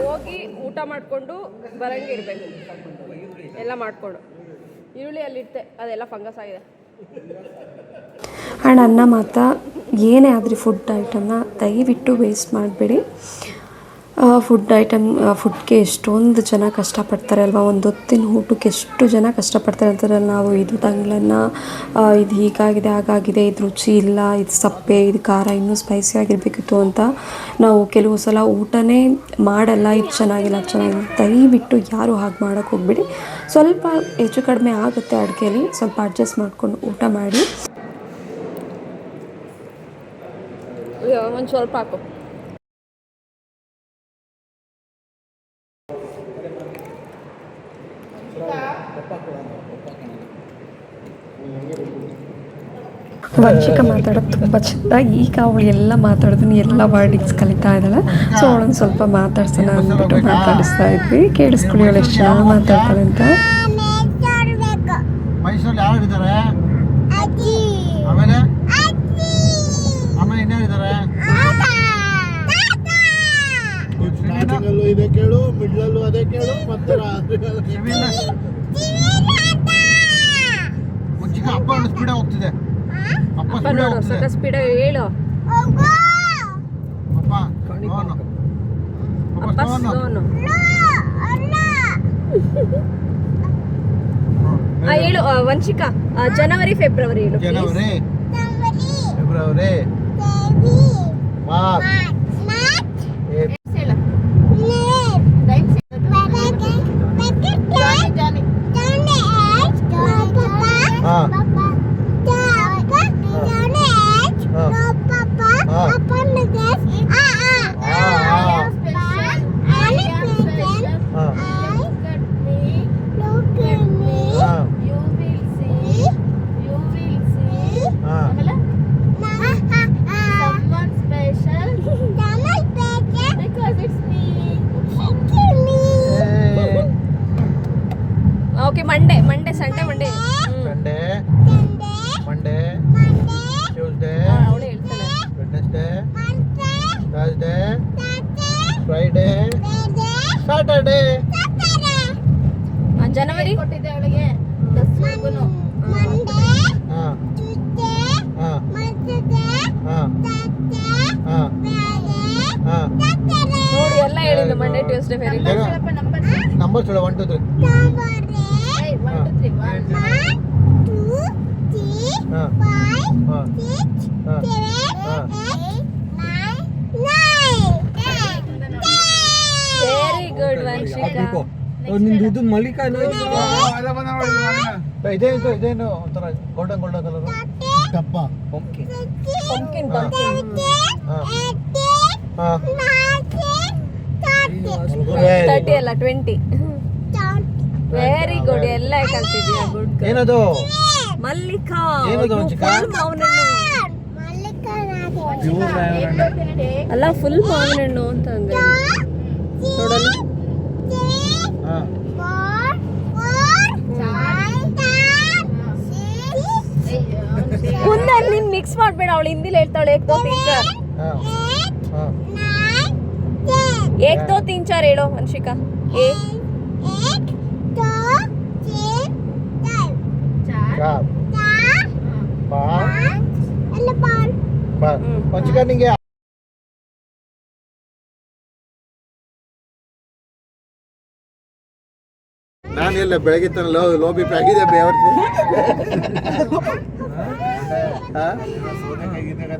ಹೋಗಿ ಊಟ ಮಾಡಿಕೊಂಡು ಬರಂಗೆ ಇರಬೇಕು. ಎಲ್ಲ ಮಾಡಿಕೊಂಡು ಈರುಳ್ಳಿ ಅಲ್ಲಿಟ್ಟೆ, ಅದೆಲ್ಲ ಫಂಗಸ್ ಆಗಿದೆ. ಆ್ಯಂಡ್ ಅನ್ನ ಮಾತ್ರ ಏನೇ ಆದರೂ ಫುಡ್ ಐಟಮ್ನ ದಯವಿಟ್ಟು ವೇಸ್ಟ್ ಮಾಡಬೇಡಿ. ಫುಡ್ಗೆ ಎಷ್ಟೊಂದು ಜನ ಕಷ್ಟಪಡ್ತಾರೆ ಅಲ್ವಾ. ಒಂದು ಹೊತ್ತಿನ ಊಟಕ್ಕೆ ಎಷ್ಟು ಜನ ಕಷ್ಟಪಡ್ತಾರೆ ಅಂತಾರೆ. ನಾವು ಇದು ತಂಗ್ಳನ್ನ, ಇದು ಹೀಗಾಗಿದೆ ಹಾಗಾಗಿದೆ, ಇದು ರುಚಿ ಇಲ್ಲ, ಇದು ಸಪ್ಪೆ, ಇದು ಖಾರ, ಇನ್ನೂ ಸ್ಪೈಸಿ ಆಗಿರಬೇಕಿತ್ತು ಅಂತ ನಾವು ಕೆಲವು ಸಲ ಊಟನೇ ಮಾಡಲ್ಲ. ಇದು ಚೆನ್ನಾಗಿಲ್ಲ, ದಯವಿಟ್ಟು ಯಾರು ಹಾಗೆ ಮಾಡೋಕ್ಕೆ ಹೋಗ್ಬಿಡಿ. ಸ್ವಲ್ಪ ಹೆಚ್ಚು ಕಡಿಮೆ ಆಗುತ್ತೆ ಅಡುಗೆಯಲ್ಲಿ, ಸ್ವಲ್ಪ ಅಡ್ಜಸ್ಟ್ ಮಾಡಿಕೊಂಡು ಊಟ ಮಾಡಿ. ಒಂದು ಸ್ವಲ್ಪ ಹಾಕು. ವಂಶಿಕ ಮಾತಾಡೋದು ತುಂಬ ಚೆಂದ. ಈಗ ಅವಳು ಎಲ್ಲ ಮಾತಾಡೋದನ್ನ ಎಲ್ಲ ವರ್ಡಿಂಗ್ಸ್ ಕಲಿತಾ ಇದ್ದಾಳೆ. ಸೊ ಅವಳನ್ನು ಸ್ವಲ್ಪ ಮಾತಾಡ್ಸೋಣ ಅಂದ್ಬಿಟ್ಟು ಮಾತಾಡಿಸ್ತಾ ಇದ್ವಿ. ಕೇಳಿಸ್ಕೊಳ್ಳಿ ಅವಳು ಎಷ್ಟು ಚೆನ್ನಾಗಿ ಮಾತಾಡ್ತಾಳೆ ಅಂತ. ಮೈಸೂರಲ್ಲಿ ಯಾರು ಇದ್ದಾರೆ? ಆಮೇಲೆ ಇನ್ಯಾರಿದ್ದಾರೆ? ಸ್ಟಾರ್ಟಿಂಗಲ್ಲೂ ಇದೆ ಕೇಳು, ಮಿಡ್ಲಲ್ಲೂ ಅದೇ ಕೇಳು, ಮತ್ತೆ ಮುಂಚಿಕ ಅಪ್ಪ ಸ್ಪೀಡ್ ಹೋಗ್ತಿದೆ. ಅಪ್ಪ ನೋಡು ಸ್ಪೀಡ್ ಹೇಳು. ಅಪ್ಪ ಹೇಳು ವಂಶಿಕಾ. ಜನವರಿ ಫೆಬ್ರವರಿ ಹೇಳು. January February March okay Monday Sunday Monday Sunday Monday Tuesday ಅವಳೇ ಹೇಳ್ತಾಳೆ ವೆಡ್ನೆಸ್ಡೇ ಥರ್ಸ್ಡೇ ಫ್ರೈಡೇ ಸಾಟರ್ಡೇ. ಜನವರಿ ಕೊಟ್ಟಿದ್ದೆ ಅವಳಿಗೆ ಹಾಂ ಹಾಂ ಹಾಂ ಹಾಂ ಹಾಂ ನೋಡಿ ಎಲ್ಲ ಹೇಳಿದ್ದು ಮಂಡೇ ಟ್ಯೂಸ್ಡೇ ವೆರಿ ನಂಬರ್ ಹೇಳು 1 2 3. ಹಾಂ ಹಾಂ ವೆರಿ ಗುಡ್ ವಂಶಿಕಾ. ನಿಂದು ಇದು ಮಲ್ಲಿಕಾ ಇದೇನು ಒಂಥರ ಗೋಲ್ಡನ್ ಕಲರ್ ದಪ್ಪ ಪಂಪ್ಕಿನ್ ಹಾಂ 30 ಅಲ್ಲ 20. ವೆರಿ ಗುಡ್ ಎಲ್ಲ ಕಲ್ತಿದ್ಯಾ ಗುಡ್ ಏನದು ಮಲ್ಲಿಕಾ ಏನದು ವಂಶಿಕಾ? ಅಲ್ಲ ಫುಲ್ ಮಾವಿನ ಹಣ್ಣು ಅಂತ ಹಂಗ ನೋಡಲ್ಲ. ಹಾಂ ಮುಂದೆ ನೀನ್ ಮಿಕ್ಸ್ ಮಾಡ್ಬೇಡ, ಅವಳು ಹಿಂದಿಲಿ ಹೇಳ್ತಾಳೆ ಏಕ್ ದೋ ತೀನ್ ಚಾರ್. ಹಾಂ ಹಾಂ ಏಕ್ ದೋ ತೀನ್ ಚಾರ್ ಹೇಳೋ ವಂಶಿಕಾ. ಚಾರ್ ಬಾರ್ ವಂಶಿಕಾ ನಿಂಗೆ ನಾನೆಲ್ಲ ಬೆಳಗ್ಗೆ ತನ ಲೋಬಿ ಆಗಿದೆ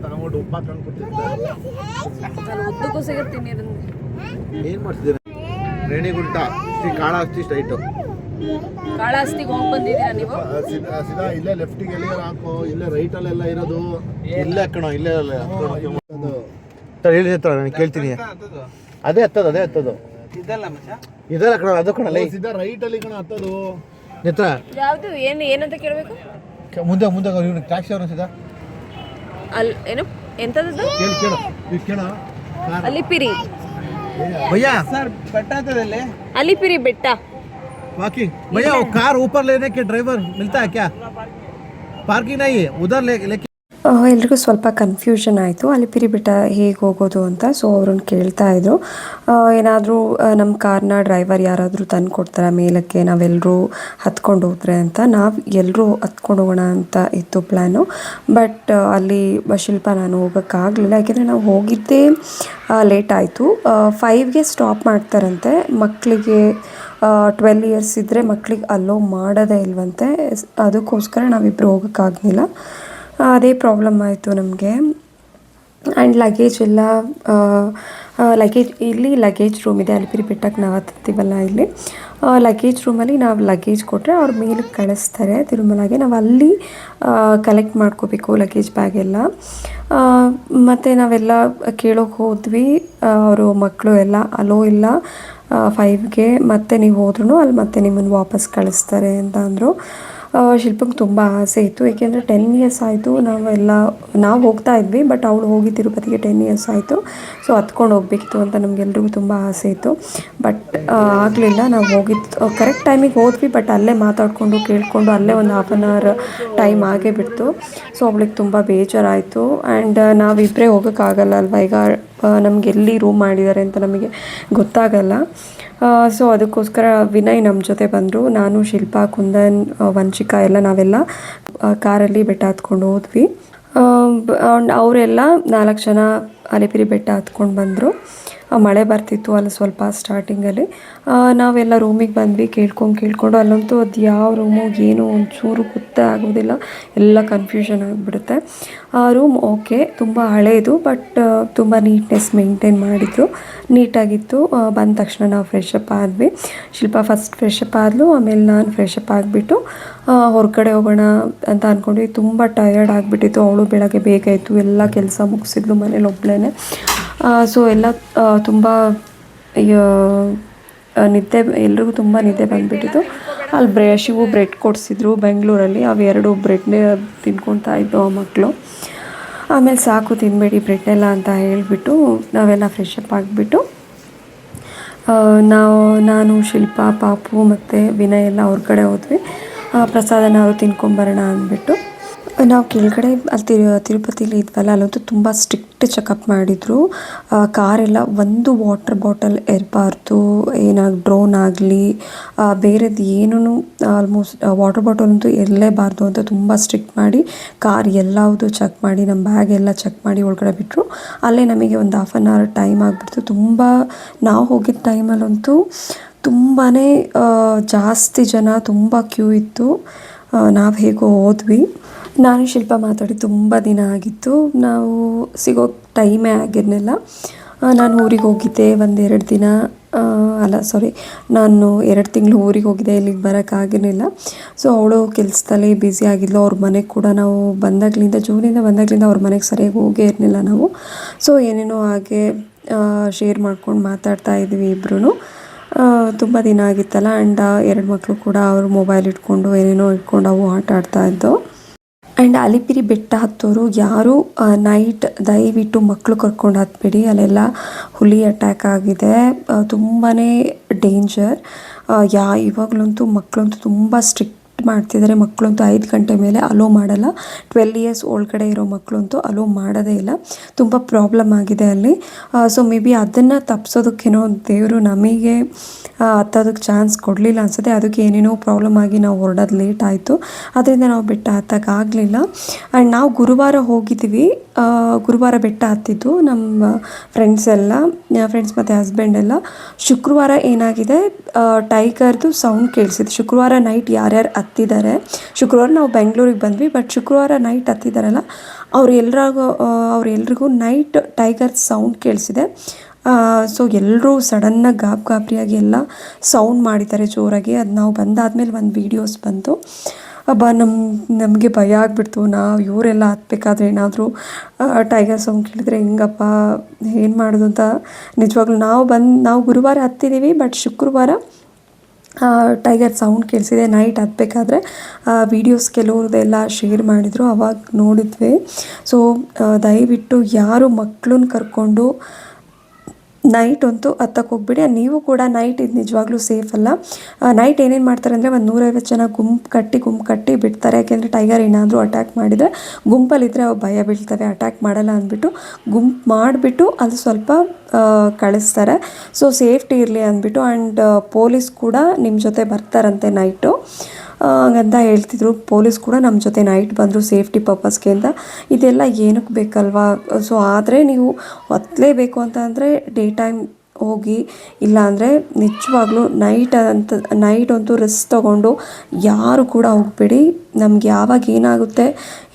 ತಗೊಂಡು ಉಪ್ಪ ಉದ್ದಕ್ಕೂ ಸಿಗುತ್ತೀನಿ ಏನ್ ಮಾಡ್ತಿದ್ದೀರ? ರೇಣಿಗುಂಟ ಶ್ರೀ ಕಾಳಹಸ್ತಿ ಸ್ಟ್ರೈಟು. ಕಾಳಹಸ್ತಿಗೆ ಹೋಗಿ ಬಂದಿದ್ದೀರಾ ನೀವು? ಸೀದಾ ಇಲ್ಲೇ ಲೆಫ್ಟಿಗೆ ಎಲ್ಲಿಗಾರ ಹಾಕೋ, ಇಲ್ಲೇ ರೈಟ್ ಅಲ್ಲೆಲ್ಲ ಇರೋದು, ಇಲ್ಲೇ ಹಾಕೋಣ, ಇಲ್ಲೇ ಹೇಳಿ ಹತ್ರ ನಾನು ಕೇಳ್ತೀನಿ. ಅದೇ ಹತ್ತದು ಇದೆಲ್ಲ ಕಣ, ಅದು ಕಣಲ್ಲ ಸೀದಾ ರೈಟ್ ಅಲ್ಲಿ ಕಣ ಹತ್ತದು ನಿತ್ರ. ಯಾವುದು ಏನಂತ ಕೇಳಬೇಕು? ಮುಂದೆ ಇವ್ನು ಟ್ಯಾಕ್ಸಿ ಅವ್ರನ್ನ ಸೀದಾ ಅಲ್ಲಿ ಏನು ಎಂತದ್ದು ಕೇಳ ಅಲಿಪಿರಿ भैया सर पटातले अलीपिरी बेटा वॉकिंग भैया वो कार ऊपर लेने के ड्राइवर मिलता है क्या? पार्किंग नहीं है उधर लेके ಎಲ್ರಿಗೂ ಸ್ವಲ್ಪ ಕನ್ಫ್ಯೂಷನ್ ಆಯಿತು ಅಲಿಪಿರಿ ಬೆಟ್ಟ ಹೇಗೆ ಹೋಗೋದು ಅಂತ. ಸೊ ಅವ್ರನ್ನ ಕೇಳ್ತಾ ಇದ್ರು ಏನಾದರೂ ನಮ್ಮ ಕಾರ್ನ ಡ್ರೈವರ್ ಯಾರಾದರೂ ತಂದು ಕೊಡ್ತಾರ ಮೇಲಕ್ಕೆ, ನಾವೆಲ್ಲರೂ ಹತ್ಕೊಂಡು ಹೋದ್ರೆ ಅಂತ. ನಾವು ಎಲ್ಲರೂ ಹತ್ಕೊಂಡು ಹೋಗೋಣ ಅಂತ ಇತ್ತು ಪ್ಲ್ಯಾನು. ಬಟ್ ಅಲ್ಲಿ ಶಿಲ್ಪ ನಾನು ಹೋಗೋಕ್ಕಾಗಲಿಲ್ಲ, ಯಾಕೆಂದರೆ ನಾವು ಹೋಗಿದ್ದೇ ಲೇಟ್ ಆಯಿತು. 5ಗೆ ಸ್ಟಾಪ್ ಮಾಡ್ತಾರಂತೆ. ಮಕ್ಕಳಿಗೆ 12 ಇಯರ್ಸ್ ಇದ್ದರೆ ಮಕ್ಕಳಿಗೆ ಅಲೋ ಮಾಡೋದೇ ಇಲ್ವಂತೆ. ಅದಕ್ಕೋಸ್ಕರ ನಾವಿಬ್ಬರು ಹೋಗೋಕ್ಕಾಗಲಿಲ್ಲ. ಅದೇ ಪ್ರಾಬ್ಲಮ್ ಆಯಿತು ನಮಗೆ. ಆ್ಯಂಡ್ ಲಗೇಜ್ ಎಲ್ಲ ಇಲ್ಲಿ ಲಗೇಜ್ ರೂಮ್ ಇದೆ. ಅಲಿಪಿರಿ ಬೆಟ್ಟಕ್ಕೆ ನಾವು ಹತ್ತೀವಲ್ಲ, ಇಲ್ಲಿ ಲಗೇಜ್ ರೂಮಲ್ಲಿ ನಾವು ಲಗೇಜ್ ಕೊಟ್ಟರೆ ಅವ್ರ ಮೇಲಕ್ಕೆ ಕಳಿಸ್ತಾರೆ ತಿರುಮಲಾಗೆ. ನಾವು ಅಲ್ಲಿ ಕಲೆಕ್ಟ್ ಮಾಡ್ಕೋಬೇಕು ಲಗೇಜ್ ಬ್ಯಾಗ್ ಎಲ್ಲ. ಮತ್ತು ನಾವೆಲ್ಲ ಕೇಳೋಕೆ ಹೋದ್ವಿ, ಅವರು ಮಕ್ಕಳು ಎಲ್ಲ ಅಲೋ ಇಲ್ಲ 5ಗೆ, ಮತ್ತೆ ನೀವು ಹೋದ್ರೂ ಅಲ್ಲಿ ಮತ್ತೆ ನಿಮ್ಮನ್ನು ವಾಪಸ್ ಕಳಿಸ್ತಾರೆ ಅಂತ ಅಂದರು. ಶಿಲ್ಪಂಗೆ ತುಂಬ ಆಸೆ ಇತ್ತು, ಏಕೆಂದರೆ 10 ಇಯರ್ಸ್ ಆಯಿತು ನಾವು ಹೋಗ್ತಾ ಇದ್ವಿ. ಬಟ್ ಅವಳು ಹೋಗಿ ತಿರುಪತಿಗೆ 10 ಇಯರ್ಸ್ ಆಯಿತು. ಸೊ ಹತ್ಕೊಂಡು ಹೋಗ್ಬೇಕಿತ್ತು ಅಂತ ನಮಗೆಲ್ರಿಗೂ ತುಂಬ ಆಸೆ ಇತ್ತು. ಬಟ್ ಆಗಲಿಲ್ಲ. ನಾವು ಹೋಗಿದ್ದು ಕರೆಕ್ಟ್ ಟೈಮಿಗೆ ಹೋದ್ವಿ, ಬಟ್ ಅಲ್ಲೇ ಮಾತಾಡಿಕೊಂಡು ಕೇಳಿಕೊಂಡು ಅಲ್ಲೇ ಒಂದು ಹಾಫ್ ಆನ್ ಅವರ್ ಟೈಮ್ ಆಗೇ ಬಿಡ್ತು. ಸೊ ಅವಳಿಗೆ ತುಂಬ ಬೇಜಾರಾಯಿತು. ಆ್ಯಂಡ್ ನಾವಿಬ್ಬರೇ ಹೋಗೋಕ್ಕಾಗಲ್ಲ ಅಲ್ವಾ, ಈಗ ನಮ್ಗೆ ಎಲ್ಲಿ ರೂಮ್ ಮಾಡಿದ್ದಾರೆ ಅಂತ ನಮಗೆ ಗೊತ್ತಾಗಲ್ಲ. ಸೊ ಅದಕ್ಕೋಸ್ಕರ ವಿನಯ್ ನಮ್ಮ ಜೊತೆ ಬಂದರು. ನಾನು, ಶಿಲ್ಪ, ಕುಂದನ್, ವಂಶಿಕಾ ನಾವೆಲ್ಲ ಕಾರಲ್ಲಿ ಬೆಟ್ಟ ಹತ್ಕೊಂಡು ಹೋದ್ವಿ. ಅವರೆಲ್ಲ 4 ಜನ ಅಲಿಪಿರಿ ಬೆಟ್ಟ ಹತ್ಕೊಂಡು ಬಂದರು. ಮಳೆ ಬರ್ತಿತ್ತು ಅಲ್ಲಿ ಸ್ವಲ್ಪ ಸ್ಟಾರ್ಟಿಂಗಲ್ಲಿ. ನಾವೆಲ್ಲ ರೂಮಿಗೆ ಬಂದ್ವಿ ಕೇಳ್ಕೊಂಡು. ಅಲ್ಲಂತೂ ಅದು ಯಾವ ರೂಮು ಏನು ಒಂಚೂರು ಗೊತ್ತೇ ಆಗೋದಿಲ್ಲ, ಎಲ್ಲ ಕನ್ಫ್ಯೂಷನ್ ಆಗಿಬಿಡುತ್ತೆ. ಆ ರೂಮ್ ಓಕೆ, ತುಂಬ ಹಳೇದು, ಬಟ್ ತುಂಬ ನೀಟ್ನೆಸ್ ಮೇಂಟೈನ್ ಮಾಡಿದ್ರು, ನೀಟಾಗಿತ್ತು. ಬಂದ ತಕ್ಷಣ ನಾವು ಫ್ರೆಶ್ ಅಪ್ ಆದ್ವಿ. ಶಿಲ್ಪ ಫಸ್ಟ್ ಫ್ರೆಶ್ ಅಪ್ ಆದಳು, ಆಮೇಲೆ ನಾನು ಫ್ರೆಶ್ ಅಪ್ ಆಗಿಬಿಟ್ಟು ಹೊರಗಡೆ ಹೋಗೋಣ ಅಂತ ಅಂದ್ಕೊಂಡ್ವಿ. ತುಂಬ ಟಯರ್ಡ್ ಆಗಿಬಿಟ್ಟಿತ್ತು. ಅವಳು ಬೆಳಗ್ಗೆ ಬೇಗ ಇತ್ತು, ಎಲ್ಲ ಕೆಲಸ ಮುಗಿಸಿದ್ಲು ಮನೇಲಿ ಒಬ್ಬಳೇ. ಸೊ ಎಲ್ಲ ತುಂಬ ನಿದ್ದೆ, ಎಲ್ರಿಗೂ ತುಂಬ ನಿದ್ದೆ ಬಂದುಬಿಟ್ಟಿತ್ತು. ಅಲ್ಲಿ ಶಿವು ಬ್ರೆಡ್ ಕೊಡಿಸಿದ್ರು ಬೆಂಗಳೂರಲ್ಲಿ, ಅವೆರಡು ಬ್ರೆಡ್ನೇ ತಿನ್ಕೊತಾ ಇದ್ದು ಆ ಮಕ್ಕಳು. ಆಮೇಲೆ ಸಾಕು ತಿನ್ನಬೇಡಿ ಬ್ರೆಡ್ನೆಲ್ಲ ಅಂತ ಹೇಳಿಬಿಟ್ಟು ನಾವೆಲ್ಲ ಫ್ರೆಶ್ ಅಪ್ ಆಗಿಬಿಟ್ಟು ನಾನು ಶಿಲ್ಪ, ಪಾಪು ಮತ್ತು ವಿನಯ್ ಎಲ್ಲ ಅವ್ರ ಕಡೆ ಹೋದ್ವಿ. ಪ್ರಸಾದನ ಅವರು ತಿನ್ಕೊಂಬರೋಣ ಅಂದ್ಬಿಟ್ಟು ನಾವು ಕೆಳಗಡೆ ಅಲ್ಲಿ ತಿರುಪತಿಲಿ ಇದ್ವಲ್ಲ, ಅಲ್ಲಂತೂ ತುಂಬ ಸ್ಟ್ರಿಕ್ಟ್ ಚೆಕಪ್ ಮಾಡಿದರು. ಕಾರೆಲ್ಲ ಒಂದು ವಾಟರ್ ಬಾಟಲ್ ಇರಬಾರ್ದು, ಡ್ರೋನ್ ಆಗಲಿ ಬೇರೆದು ಏನೂ ಆಲ್ಮೋಸ್ಟ್ ವಾಟರ್ ಬಾಟಲ್ ಅಂತೂ ಇರಲೇಬಾರ್ದು ಅಂತ ತುಂಬ ಸ್ಟ್ರಿಕ್ಟ್ ಮಾಡಿ ಕಾರ್ ಎಲ್ಲವುದು ಚೆಕ್ ಮಾಡಿ, ನಮ್ಮ ಬ್ಯಾಗ್ ಎಲ್ಲ ಚೆಕ್ ಮಾಡಿ ಒಳಗಡೆ ಬಿಟ್ಟರು. ಅಲ್ಲೇ ನಮಗೆ ಒಂದು ಹಾಫ್ ಆನ್ ಅವರ್ ಟೈಮ್ ಆಗಿಬಿಡ್ತು. ತುಂಬ ನಾವು ಹೋಗಿದ್ದ ಟೈಮಲ್ಲಂತೂ ತುಂಬಾ ಜಾಸ್ತಿ ಜನ, ತುಂಬ ಕ್ಯೂ ಇತ್ತು. ನಾವು ಹೇಗೋ ಹೋದ್ವಿ. ನಾನು ಶಿಲ್ಪ ಮಾತಾಡಿ ತುಂಬ ದಿನ ಆಗಿತ್ತು, ನಾವು ಸಿಗೋ ಟೈಮೇ ಆಗಿರಲಿಲ್ಲ. ನಾನು ಊರಿಗೆ ಹೋಗಿದ್ದೆ 1-2 ದಿನ, ನಾನು 2 ತಿಂಗಳು ಊರಿಗೆ ಹೋಗಿದ್ದೆ, ಇಲ್ಲಿಗೆ ಬರೋಕ್ಕಾಗಿರಲಿಲ್ಲ. ಸೊ ಅವಳು ಕೆಲಸದಲ್ಲಿ ಬ್ಯುಸಿ ಆಗಿದ್ಲು. ಅವ್ರ ಮನೆಗೆ ಕೂಡ ನಾವು ಜೂನಿಂದ ಬಂದಾಗಲಿಂದ ಅವ್ರ ಮನೆಗೆ ಸರಿಯಾಗಿ ಹೋಗೇ ಇರಲಿಲ್ಲ ನಾವು. ಸೊ ಏನೇನೋ ಹಾಗೆ ಶೇರ್ ಮಾಡ್ಕೊಂಡು ಮಾತಾಡ್ತಾ ಇದ್ವಿ ಇಬ್ಬರೂ. ತುಂಬ ದಿನ ಆಗಿತ್ತಲ್ಲ. ಆ್ಯಂಡ್ 2 ಮಕ್ಕಳು ಕೂಡ ಅವರು ಮೊಬೈಲ್ ಇಟ್ಕೊಂಡು ಏನೇನೋ ಇಟ್ಕೊಂಡು ಅವು ಆಟ ಆಡ್ತಾ ಇದ್ದವು. ಆ್ಯಂಡ್ ಅಲಿಪಿರಿ ಬೆಟ್ಟ ಹತ್ತೋರು ಯಾರು ನೈಟ್ ದಯವಿಟ್ಟು ಮಕ್ಕಳು ಕರ್ಕೊಂಡು ಹತ್ತಬೇಡಿ, ಅಲ್ಲೆಲ್ಲ ಹುಲಿ ಅಟ್ಯಾಕ್ ಆಗಿದೆ, ತುಂಬಾ ಡೇಂಜರ್. ಇವಾಗಲಂತೂ ಮಕ್ಕಳಂತೂ ತುಂಬ ಸ್ಟ್ರಿಕ್ಟ್ ಮಾಡ್ತಿದ್ದಾರೆ. ಮಕ್ಕಳಂತೂ 5 ಗಂಟೆ ಮೇಲೆ ಅಲೋ ಮಾಡಲ್ಲ. 12 ಇಯರ್ಸ್ ಒಳಗಡೆ ಇರೋ ಮಕ್ಕಳಂತೂ ಅಲೋ ಮಾಡೋದೇ ಇಲ್ಲ. ತುಂಬ ಪ್ರಾಬ್ಲಮ್ ಆಗಿದೆ ಅಲ್ಲಿ. ಸೊ ಮೇ ಬಿ ಅದನ್ನು ತಪ್ಪಿಸೋದಕ್ಕೇನೋ ದೇವರು ನಮಗೆ ಹತ್ತೋದಕ್ಕೆ ಚಾನ್ಸ್ ಕೊಡಲಿಲ್ಲ ಅನಿಸುತ್ತೆ. ಅದಕ್ಕೆ ಏನೇನೋ ಪ್ರಾಬ್ಲಮ್ ಆಗಿ ನಾವು ಹೊರಡೋದು ಲೇಟ್ ಆಯಿತು. ಅದರಿಂದ ನಾವು ಬೆಟ್ಟ ಹತ್ತೋಕ್ಕಾಗಲಿಲ್ಲ. ಆ್ಯಂಡ್ ನಾವು ಗುರುವಾರ ಹೋಗಿದ್ವಿ. ಗುರುವಾರ ಬೆಟ್ಟ ಹತ್ತಿದ್ದು ನಮ್ಮ ಫ್ರೆಂಡ್ಸ್ ಮತ್ತು ಹಸ್ಬೆಂಡ್ ಎಲ್ಲ. ಶುಕ್ರವಾರ ಏನಾಗಿದೆ, ಟೈಗರ್ದು ಸೌಂಡ್ ಕೇಳಿಸಿದೆ. ಶುಕ್ರವಾರ ನೈಟ್ ಯಾರ್ಯಾರು ಹತ್ತಿದ್ದಾರೆ, ಶುಕ್ರವಾರ ನಾವು ಬೆಂಗಳೂರಿಗೆ ಬಂದ್ವಿ, ಬಟ್ ಶುಕ್ರವಾರ ನೈಟ್ ಹತ್ತಿದ್ದಾರಲ್ಲ ಅವ್ರೆಲ್ರಿಗೂ ನೈಟ್ ಟೈಗರ್ ಸೌಂಡ್ ಕೇಳಿಸಿದೆ. ಸೊ ಎಲ್ಲರೂ ಸಡನ್ನಾಗಿ ಗಾಬರಿಯಾಗಿ ಎಲ್ಲ ಸೌಂಡ್ ಮಾಡಿದ್ದಾರೆ ಜೋರಾಗಿ. ಅದು ನಾವು ಬಂದಾದಮೇಲೆ ಒಂದು ವೀಡಿಯೋಸ್ ಬಂತು. ನಮಗೆ ಭಯ ಆಗಿಬಿಡ್ತು. ಇವರೆಲ್ಲ ಹತ್ಬೇಕಾದ್ರೆ ಏನಾದರೂ ಟೈಗರ್ ಸೌಂಡ್ ಕೇಳಿದ್ರೆ ಹೆಂಗಪ್ಪ, ಏನು ಮಾಡೋದು ಅಂತ. ನಿಜವಾಗ್ಲೂ ನಾವು ಗುರುವಾರ ಹತ್ತಿದ್ದೀವಿ, ಬಟ್ ಶುಕ್ರವಾರ ಟೈಗರ್ ಸೌಂಡ್ ಕೇಳಿಸಿದೆ ನೈಟ್ ಹತ್ತಬೇಕಾದ್ರೆ. ವೀಡಿಯೋಸ್ ಕೆಲವ್ರದ್ದೆಲ್ಲ ಶೇರ್ ಮಾಡಿದರು, ಅವಾಗ ನೋಡಿದ್ವಿ. ಸೊ ದಯವಿಟ್ಟು ಯಾರು ಮಕ್ಕಳನ್ನ ಕರ್ಕೊಂಡು ನೈಟ್ ಅಂತೂ ಹತ್ತಕ್ಕೆ ಹೋಗ್ಬಿಡಿ. ನೀವು ಕೂಡ ನೈಟ್ ಇದು ನಿಜವಾಗ್ಲೂ ಸೇಫ್ ಅಲ್ಲ. ನೈಟ್ ಏನೇನು ಮಾಡ್ತಾರೆ ಅಂದರೆ, ಒಂದು 150 ಜನ ಗುಂಪು ಕಟ್ಟಿ ಬಿಡ್ತಾರೆ. ಯಾಕೆಂದರೆ ಟೈಗರ್ ಏನಾದರೂ ಅಟ್ಯಾಕ್ ಮಾಡಿದರೆ ಗುಂಪಲ್ಲಿದ್ದರೆ ಅವು ಭಯ ಬೀಳ್ತವೆ, ಅಟ್ಯಾಕ್ ಮಾಡಲ್ಲ ಅಂದ್ಬಿಟ್ಟು ಗುಂಪು ಮಾಡಿಬಿಟ್ಟು ಅದು ಸ್ವಲ್ಪ ಕಳಿಸ್ತಾರೆ. ಸೊ ಸೇಫ್ಟಿ ಇರಲಿ ಅಂದ್ಬಿಟ್ಟು. ಆ್ಯಂಡ್ ಪೊಲೀಸ್ ಕೂಡ ನಿಮ್ಮ ಜೊತೆ ಬರ್ತಾರಂತೆ ನೈಟು ಹಂಗಂತ ಹೇಳ್ತಿದ್ರು. ಪೊಲೀಸ್ ಕೂಡ ನಮ್ಮ ಜೊತೆ ನೈಟ್ ಬಂದರು ಸೇಫ್ಟಿ ಪರ್ಪಸ್ಗೆ ಅಂತ. ಇದೆಲ್ಲ ಏನಕ್ಕೆ ಬೇಕಲ್ವಾ? ಸೊ ಆದರೆ ನೀವು ಹತ್ತಲೇಬೇಕು ಅಂತ ಅಂದರೆ ಡೇ ಟೈಮ್ ಹೋಗಿ, ಇಲ್ಲಾಂದರೆ ನಿಜವಾಗ್ಲೂ ನೈಟ್ ಅಂತೂ ರಿಸ್ಕ್ ತೊಗೊಂಡು ಯಾರು ಕೂಡ ಹೋಗಬೇಡಿ. ನಮ್ಗೆ ಯಾವಾಗ ಏನಾಗುತ್ತೆ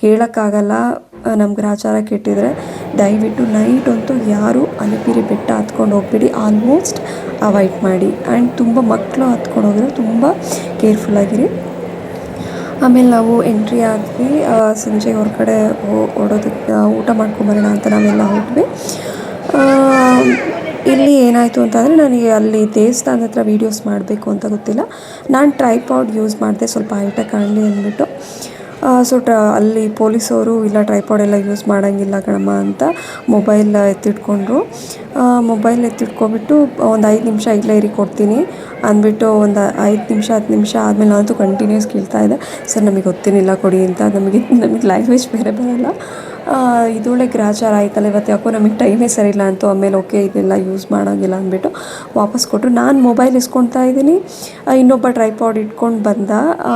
ಹೇಳೋಕ್ಕಾಗಲ್ಲ. ನಮ್ಮ ಗ್ರಾಚಾರ ಕೆಟ್ಟಿದ್ರೆ ದಯವಿಟ್ಟು ನೈಟ್ ಅಂತೂ ಯಾರು ಅಲಿಪಿರಿ ಬೆಟ್ಟ ಹತ್ಕೊಂಡು ಹೋಗ್ಬೇಡಿ. ಆಲ್ಮೋಸ್ಟ್ ಅವಾಯ್ಡ್ ಮಾಡಿ. ಆ್ಯಂಡ್ ತುಂಬ ಮಕ್ಕಳು ಹತ್ಕೊಂಡು ಹೋಗಿದ್ರೆ ತುಂಬ ಕೇರ್ಫುಲ್ಲಾಗಿರಿ. ಆಮೇಲೆ ನಾವು ಎಂಟ್ರಿ ಆದ್ವಿ. ಸಂಜೆ ಹೊರಗಡೆ ಓಡೋದಕ್ಕೆ ಊಟ ಮಾಡ್ಕೊಂಬರೋಣ ಅಂತ ನಾವೆಲ್ಲ ಹೋದ್ವಿ. ಇಲ್ಲಿ ಏನಾಯಿತು ಅಂತಂದರೆ, ನನಗೆ ಅಲ್ಲಿ ದೇವಸ್ಥಾನದ ಹತ್ರ ವೀಡಿಯೋಸ್ ಮಾಡಬೇಕು ಅಂತ ಗೊತ್ತಿಲ್ಲ. ನಾನು ಟ್ರೈಪಾಡ್ ಯೂಸ್ ಮಾಡಿದೆ, ಸ್ವಲ್ಪ ಹೈಟಾಗಿ ಕಾಣಲಿ ಅಂದ್ಬಿಟ್ಟು. ಸೊ ಅಲ್ಲಿ ಪೊಲೀಸವರು ಇಲ್ಲ ಟ್ರೈಪಾಡ್ ಎಲ್ಲ ಯೂಸ್ ಮಾಡೋಂಗಿಲ್ಲ ಕಣಮ್ಮ ಅಂತ ಮೊಬೈಲ್ ಎತ್ತಿಟ್ಕೊಂಡ್ರು. ಮೊಬೈಲ್ ಎತ್ತಿಟ್ಕೊಬಿಟ್ಟು ಒಂದು 5 ನಿಮಿಷ ಇಲ್ಲೇ ಇರಿ ಕೊಡ್ತೀನಿ ಅಂದ್ಬಿಟ್ಟು ಒಂದು 5 ನಿಮಿಷ 10 ನಿಮಿಷ ಆದಮೇಲೆ ನಾನಂತೂ ಕಂಟಿನ್ಯೂಸ್ ಕೇಳ್ತಾ ಇದ್ದೆ, ಸರ್ ನಮಗೆ ಗೊತ್ತಿನಿಲ್ಲ ಕೊಡಿ ಅಂತ. ನಮಗೆ ಲ್ಯಾಂಗ್ವೇಜ್ ಬೇರೆ ಬರೋಲ್ಲ. ಇದೊಳ್ಳೆ ಗ್ರಾಚಾರ ಆಯ್ತಲ್ಲ ಇವತ್ತು, ಯಾಕೋ ನಮಗೆ ಟೈಮೇ ಸರಿಯಿಲ್ಲ ಅಂತು. ಆಮೇಲೆ ಓಕೆ ಇದೆಲ್ಲ ಯೂಸ್ ಮಾಡೋಂಗಿಲ್ಲ ಅಂದ್ಬಿಟ್ಟು ವಾಪಸ್ ಕೊಟ್ಟರು. ನಾನು ಮೊಬೈಲ್ ಇಸ್ಕೊಳ್ತಾ ಇದ್ದೀನಿ, ಇನ್ನೊಬ್ಬ ಟ್ರೈಪಾಡ್ ಇಟ್ಕೊಂಡು ಬಂದ.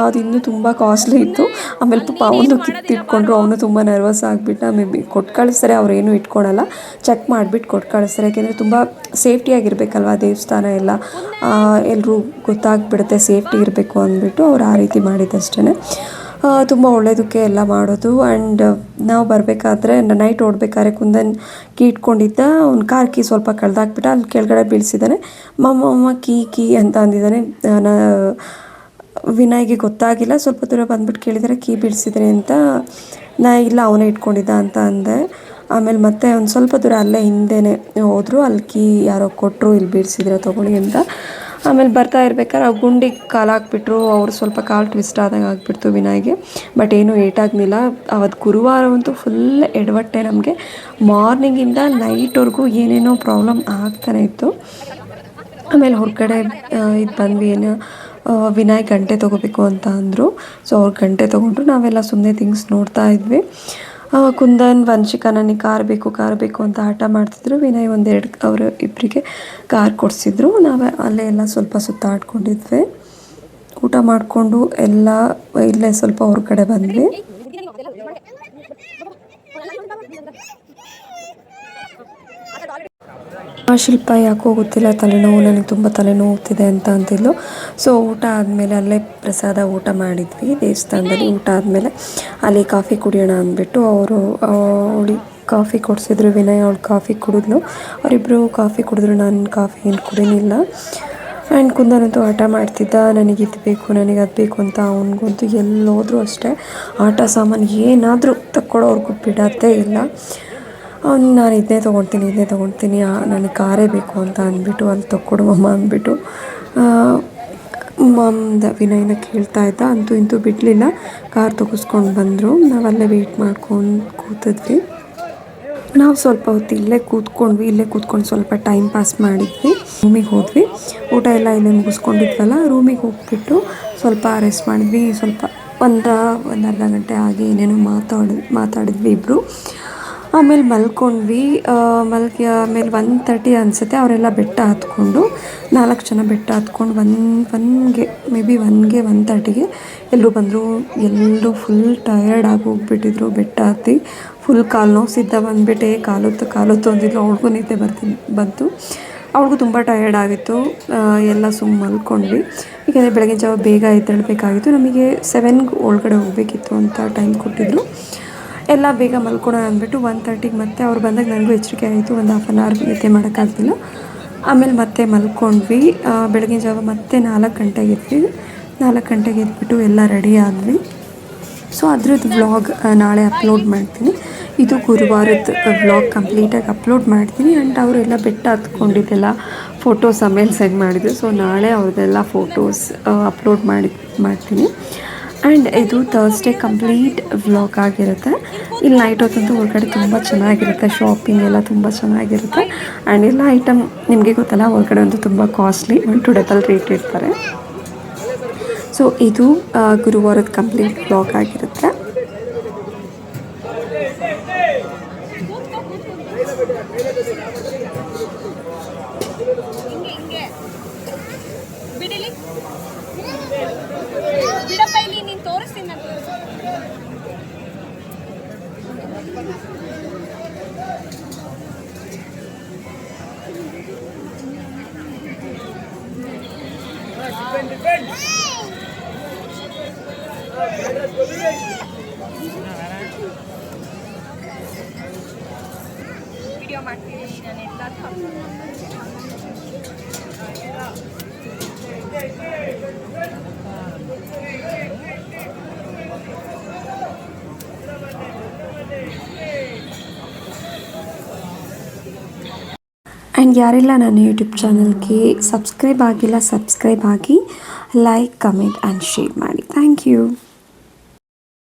ಅದು ಇನ್ನೂ ತುಂಬ ಕಾಸ್ಟ್ಲಿ ಇತ್ತು. ಆಮೇಲೆ ಪಾಪ ಅವನು ಕಿತ್ತಿಟ್ಕೊಂಡ್ರು. ಅವನು ತುಂಬ ನರ್ವಸ್ ಆಗಿಬಿಟ್ಟ. ಮೇ ಬಿ ಕೊಟ್ಟು ಕಳಿಸ್ತಾರೆ, ಅವ್ರೇನು ಇಟ್ಕೊಳಲ್ಲ, ಚೆಕ್ ಮಾಡಿಬಿಟ್ಟು ಕೊಟ್ಟು ಕಳಿಸ್ತಾರೆ. ಯಾಕೆಂದರೆ ತುಂಬ ಸೇಫ್ಟಿಯಾಗಿರಬೇಕಲ್ವ ದೇವಸ್ಥಾನ ಎಲ್ಲ, ಎಲ್ಲರೂ ಗೊತ್ತಾಗ್ಬಿಡುತ್ತೆ ಸೇಫ್ಟಿ ಇರಬೇಕು ಅಂದ್ಬಿಟ್ಟು ಅವ್ರು ಆ ರೀತಿ ಮಾಡಿದ್ದಷ್ಟೇ. ತುಂಬ ಒಳ್ಳೆಯದಕ್ಕೆ ಎಲ್ಲ ಮಾಡೋದು. ಆ್ಯಂಡ್ ನಾವು ಬರಬೇಕಾದ್ರೆ ನೈಟ್ ಓಡಬೇಕಾದ್ರೆ ಕುಂದನ್ ಕೀ ಇಟ್ಕೊಂಡಿದ್ದ, ಅವ್ನ ಕಾರ್ ಕೀ ಸ್ವಲ್ಪ ಕಳೆದಾಕ್ಬಿಟ್ಟ, ಅಲ್ಲಿ ಕೆಳಗಡೆ ಬೀಳಿಸಿದ್ದಾನೆ. ಮಮ್ಮ ಕೀ ಅಂತ ಅಂದಿದ್ದಾನೆ. ವಿನಯ್ಗೆ ಗೊತ್ತಾಗಿಲ್ಲ. ಸ್ವಲ್ಪ ದೂರ ಬಂದ್ಬಿಟ್ಟು ಕೇಳಿದರೆ ಕೀ ಬೀಳಿಸಿದ್ರೆ ಅಂತ. ಇಲ್ಲ ಅವನೇ ಇಟ್ಕೊಂಡಿದ್ದ ಅಂತ ಅಂದೆ. ಆಮೇಲೆ ಮತ್ತೆ ಒಂದು ಸ್ವಲ್ಪ ದೂರ ಅಲ್ಲೇ ಹಿಂದೆನೇ ಹೋದರು, ಅಲ್ಲಿ ಕೀ ಯಾರೋ ಕೊಟ್ಟರು, ಇಲ್ಲಿ ಬೀಳಿಸಿದ್ರೆ ತೊಗೊಳ್ಳಿ ಅಂತ. ಆಮೇಲೆ ಬರ್ತಾ ಇರ್ಬೇಕಾದ್ರೆ ಆ ಗುಂಡಿಗೆ ಕಾಲು ಹಾಕ್ಬಿಟ್ರು. ಅವ್ರು ಸ್ವಲ್ಪ ಕಾಲು ಟ್ವಿಸ್ಟ್ ಆದಂಗೆ ಆಗಿಬಿಡ್ತು ವಿನಯ್ಗೆ, ಬಟ್ ಏನೂ ಏಟಾಗಲಿಲ್ಲ. ಅವತ್ತು ಗುರುವಾರವಂತೂ ಫುಲ್ ಎಡವಟ್ಟೆ ನಮಗೆ. ಮಾರ್ನಿಂಗಿಂದ ನೈಟ್ವರೆಗೂ ಏನೇನೋ ಪ್ರಾಬ್ಲಮ್ ಆಗ್ತಾನೆ ಇತ್ತು. ಆಮೇಲೆ ಹೊರಗಡೆ ಇದು ಬಂದ್ವಿ ಏನು ವಿನಾಯ್ ಗಂಟೆ ತೊಗೋಬೇಕು ಅಂತ ಅಂದರು. ಸೊ ಅವ್ರು ಗಂಟೆ ತೊಗೊಂಡ್ರು, ನಾವೆಲ್ಲ ಸುಮ್ಮನೆ ಥಿಂಗ್ಸ್ ನೋಡ್ತಾ ಇದ್ವಿ. ಕುಂದನ್ ವಂಶಿಕಾ ನನಗೆ ಕಾರ್ ಬೇಕು ಅಂತ ಹಠ ಮಾಡ್ತಿದ್ರು. ವಿನಯ್ ಒಂದೆರಡು ಅವರು ಇಬ್ಬರಿಗೆ ಕಾರ್ ಕೊಡಿಸಿದ್ರು. ನಾವೇ ಅಲ್ಲೇ ಎಲ್ಲ ಸ್ವಲ್ಪ ಸುತ್ತಾಡ್ಕೊಂಡಿದ್ವಿ. ಊಟ ಮಾಡಿಕೊಂಡು ಎಲ್ಲ ಇಲ್ಲೇ ಸ್ವಲ್ಪ ಹೊರಗಡೆ ಬಂದ್ವಿ. ಶಿಲ್ಪ ಯಾಕೋ ಗೊತ್ತಿಲ್ಲ ತಲೆನೋವು, ನನಗೆ ತುಂಬ ತಲೆನೋವುತ್ತಿದೆ ಅಂತ ಅಂತಿದ್ಲು. ಸೊ ಊಟ ಆದಮೇಲೆ ಅಲ್ಲೇ ಪ್ರಸಾದ ಊಟ ಮಾಡಿದ್ವಿ ದೇವಸ್ಥಾನದಲ್ಲಿ. ಊಟ ಆದಮೇಲೆ ಅಲ್ಲಿ ಕಾಫಿ ಕುಡಿಯೋಣ ಅಂದ್ಬಿಟ್ಟು ಅವಳಿಗೆ ಕಾಫಿ ಕೊಡಿಸಿದ್ರು. ವಿನಯ್ ಅವಳು ಕಾಫಿ ಕುಡಿದ್ಲು. ಅವರಿಬ್ಬರು ಕಾಫಿ ಕುಡಿದ್ರು, ನಾನು ಕಾಫಿ ಏನು ಕುಡಿಲಿಲ್ಲ. ಆ್ಯಂಡ್ ಕುಂದನಂತೂ ಹಠ ಮಾಡ್ತಿದ್ದ, ನನಗೆ ಇದು ಬೇಕು ನನಗೆ ಅದು ಬೇಕು ಅಂತ. ಅವನಿಗಂತೂ ಎಲ್ಲೋದ್ರೂ ಅಷ್ಟೇ ಆಟ ಸಾಮಾನು ಏನಾದರೂ ತಕ್ಕೊಳ್ಳೋರ್ಗೂ ಬಿಡೋದೇ ಇಲ್ಲ. ಅವ್ನು ನಾನು ಇದನ್ನೇ ತೊಗೊಳ್ತೀನಿ ನನಗೆ ಕಾರೇ ಬೇಕು ಅಂತ ಅಂದ್ಬಿಟ್ಟು ಅಲ್ಲಿ ತೊಕ್ಕೊಡುವಮ್ಮ ಅಂದ್ಬಿಟ್ಟು ವಿನಯನ ಕೇಳ್ತಾ ಇದ್ದ. ಅಂತೂ ಇಂತೂ ಬಿಡಲಿಲ್ಲ, ಕಾರ್ ತೊಗೊಸ್ಕೊಂಡು ಬಂದರು. ನಾವಲ್ಲೇ ವೆಯ್ಟ್ ಮಾಡ್ಕೊಂಡು ಕೂತಿದ್ವಿ. ನಾವು ಸ್ವಲ್ಪ ಹೊತ್ತು ಇಲ್ಲೇ ಕೂತ್ಕೊಂಡು ಸ್ವಲ್ಪ ಟೈಮ್ ಪಾಸ್ ಮಾಡಿದ್ವಿ. ರೂಮಿಗೆ ಹೋದ್ವಿ. ಊಟ ಎಲ್ಲ ಇಲ್ಲೇ ಮುಗಿಸ್ಕೊಂಡಿದ್ವಲ್ಲ, ರೂಮಿಗೆ ಹೋಗ್ಬಿಟ್ಟು ಸ್ವಲ್ಪ ರೆಸ್ಟ್ ಮಾಡಿದ್ವಿ. ಸ್ವಲ್ಪ ಒಂದು ಅರ್ಧ ಗಂಟೆ ಆಗಿ ಏನೇನೋ ಮಾತಾಡಿದ್ವಿ ಇಬ್ಬರು. ಆಮೇಲೆ ಮಲ್ಕೊಂಡ್ವಿ. ಆಮೇಲೆ 1:30 ಅನಿಸುತ್ತೆ. ಅವರೆಲ್ಲ ಬೆಟ್ಟ ಹತ್ಕೊಂಡು 4 ಜನ ಬೆಟ್ಟ ಹತ್ಕೊಂಡು 1:30ಗೆ ಎಲ್ಲರೂ ಬಂದರು. ಎಲ್ಲರೂ ಫುಲ್ ಟಯರ್ಡ್ ಆಗಿ ಹೋಗ್ಬಿಟ್ಟಿದ್ರು. ಬೆಟ್ಟ ಹತ್ತಿ ಫುಲ್ ಕಾಲು ನೋವು. ಸಿದ್ಧ ಬಂದುಬಿಟ್ಟೆ ಕಾಲೊತ್ತು ಅಂದಿದ್ಲು. ಅವ್ಳಿಗೂ ನಿದ್ದೆ ಬಂತು. ಅವ್ಳಿಗೂ ತುಂಬ ಟಯರ್ಡ್ ಆಗಿತ್ತು. ಎಲ್ಲ ಸುಮ್ಮನೆ ಮಲ್ಕೊಂಡ್ವಿ. ಏಕೆಂದರೆ ಬೆಳಗಿನ ಜಾವ ಬೇಗ ಎದ್ದೇಳಬೇಕಾಗಿತ್ತು. ನಮಗೆ 7 ಒಳಗಡೆ ಹೋಗಬೇಕಿತ್ತು ಅಂತ ಟೈಮ್ ಕೊಟ್ಟಿದ್ರು. ಎಲ್ಲ ಬೇಗ ಮಲ್ಕೊಳ್ಳೋಣ ಅಂದ್ಬಿಟ್ಟು 1:30ಗೆ ಮತ್ತೆ ಅವ್ರು ಬಂದಾಗ ನನಗೂ ಎಚ್ಚರಿಕೆ ಆಯಿತು. ಒಂದು ಹಾಫ್ ಆನ್ ಅವರ್ ನಿದ್ದೆ ಮಾಡೋಕ್ಕಾಗ್ತಿಲ್ಲ. ಆಮೇಲೆ ಮತ್ತೆ ಮಲ್ಕೊಂಡ್ವಿ. ಬೆಳಗಿನ ಜಾವ ಮತ್ತೆ 4 ಗಂಟೆಗೆ ಎದ್ವಿ. 4 ಗಂಟೆಗೆ ಎದ್ಬಿಟ್ಟು ಎಲ್ಲ ರೆಡಿ ಆದ್ವಿ. ಸೊ ಅದ್ರದ್ದು ವ್ಲಾಗ್ ನಾಳೆ ಅಪ್ಲೋಡ್ ಮಾಡ್ತೀನಿ. ಇದು ಗುರುವಾರದ ವ್ಲಾಗ್ ಕಂಪ್ಲೀಟಾಗಿ ಅಪ್ಲೋಡ್ ಮಾಡ್ತೀನಿ. ಆ್ಯಂಡ್ ಅವರೆಲ್ಲ ಬೆಟ್ಟ ಹತ್ಕೊಂಡಿದ್ದೆಲ್ಲ ಫೋಟೋಸ್ ಆಮೇಲೆ ಸೆಂಡ್ ಮಾಡಿದ್ರು. ಸೊ ನಾಳೆ ಅವ್ರದ್ದೆಲ್ಲ ಫೋಟೋಸ್ ಅಪ್ಲೋಡ್ ಮಾಡ್ತೀನಿ. ಆ್ಯಂಡ್ ಇದು ಥರ್ಸ್ಡೇ ಕಂಪ್ಲೀಟ್ ವ್ಲಾಗ್ ಆಗಿರುತ್ತೆ. ಇಲ್ಲಿ ನೈಟ್ ಹೊತ್ತಂತೂ ಹೊರಗಡೆ ತುಂಬ ಚೆನ್ನಾಗಿರುತ್ತೆ. ಶಾಪಿಂಗ್ ಎಲ್ಲ ತುಂಬ ಚೆನ್ನಾಗಿರುತ್ತೆ. ಆ್ಯಂಡ್ ಎಲ್ಲ ಐಟಮ್ ನಿಮಗೆ ಗೊತ್ತಲ್ಲ, ಹೊರಗಡೆ ಅಂತೂ ತುಂಬ ಕಾಸ್ಟ್ಲಿ, 1 to double ರೇಟ್ ಇರ್ತಾರೆ. ಸೊ ಇದು ಗುರುವಾರದ ಕಂಪ್ಲೀಟ್ ವ್ಲಾಗ್ ಆಗಿರುತ್ತೆ. ವಿಡಿಯೋ ಮಾಡ್ತೀನಿ ನಾನು ಎಲ್ಲ. ಆ್ಯಂಡ್ ಯಾರೆಲ್ಲ ನನ್ನ ಯೂಟ್ಯೂಬ್ ಚಾನಲ್ಗೆ ಸಬ್ಸ್ಕ್ರೈಬ್ ಆಗಿಲ್ಲ, ಸಬ್ಸ್ಕ್ರೈಬ್ ಆಗಿ, ಲೈಕ್, ಕಮೆಂಟ್ ಆ್ಯಂಡ್ ಶೇರ್ ಮಾಡಿ. Thank you.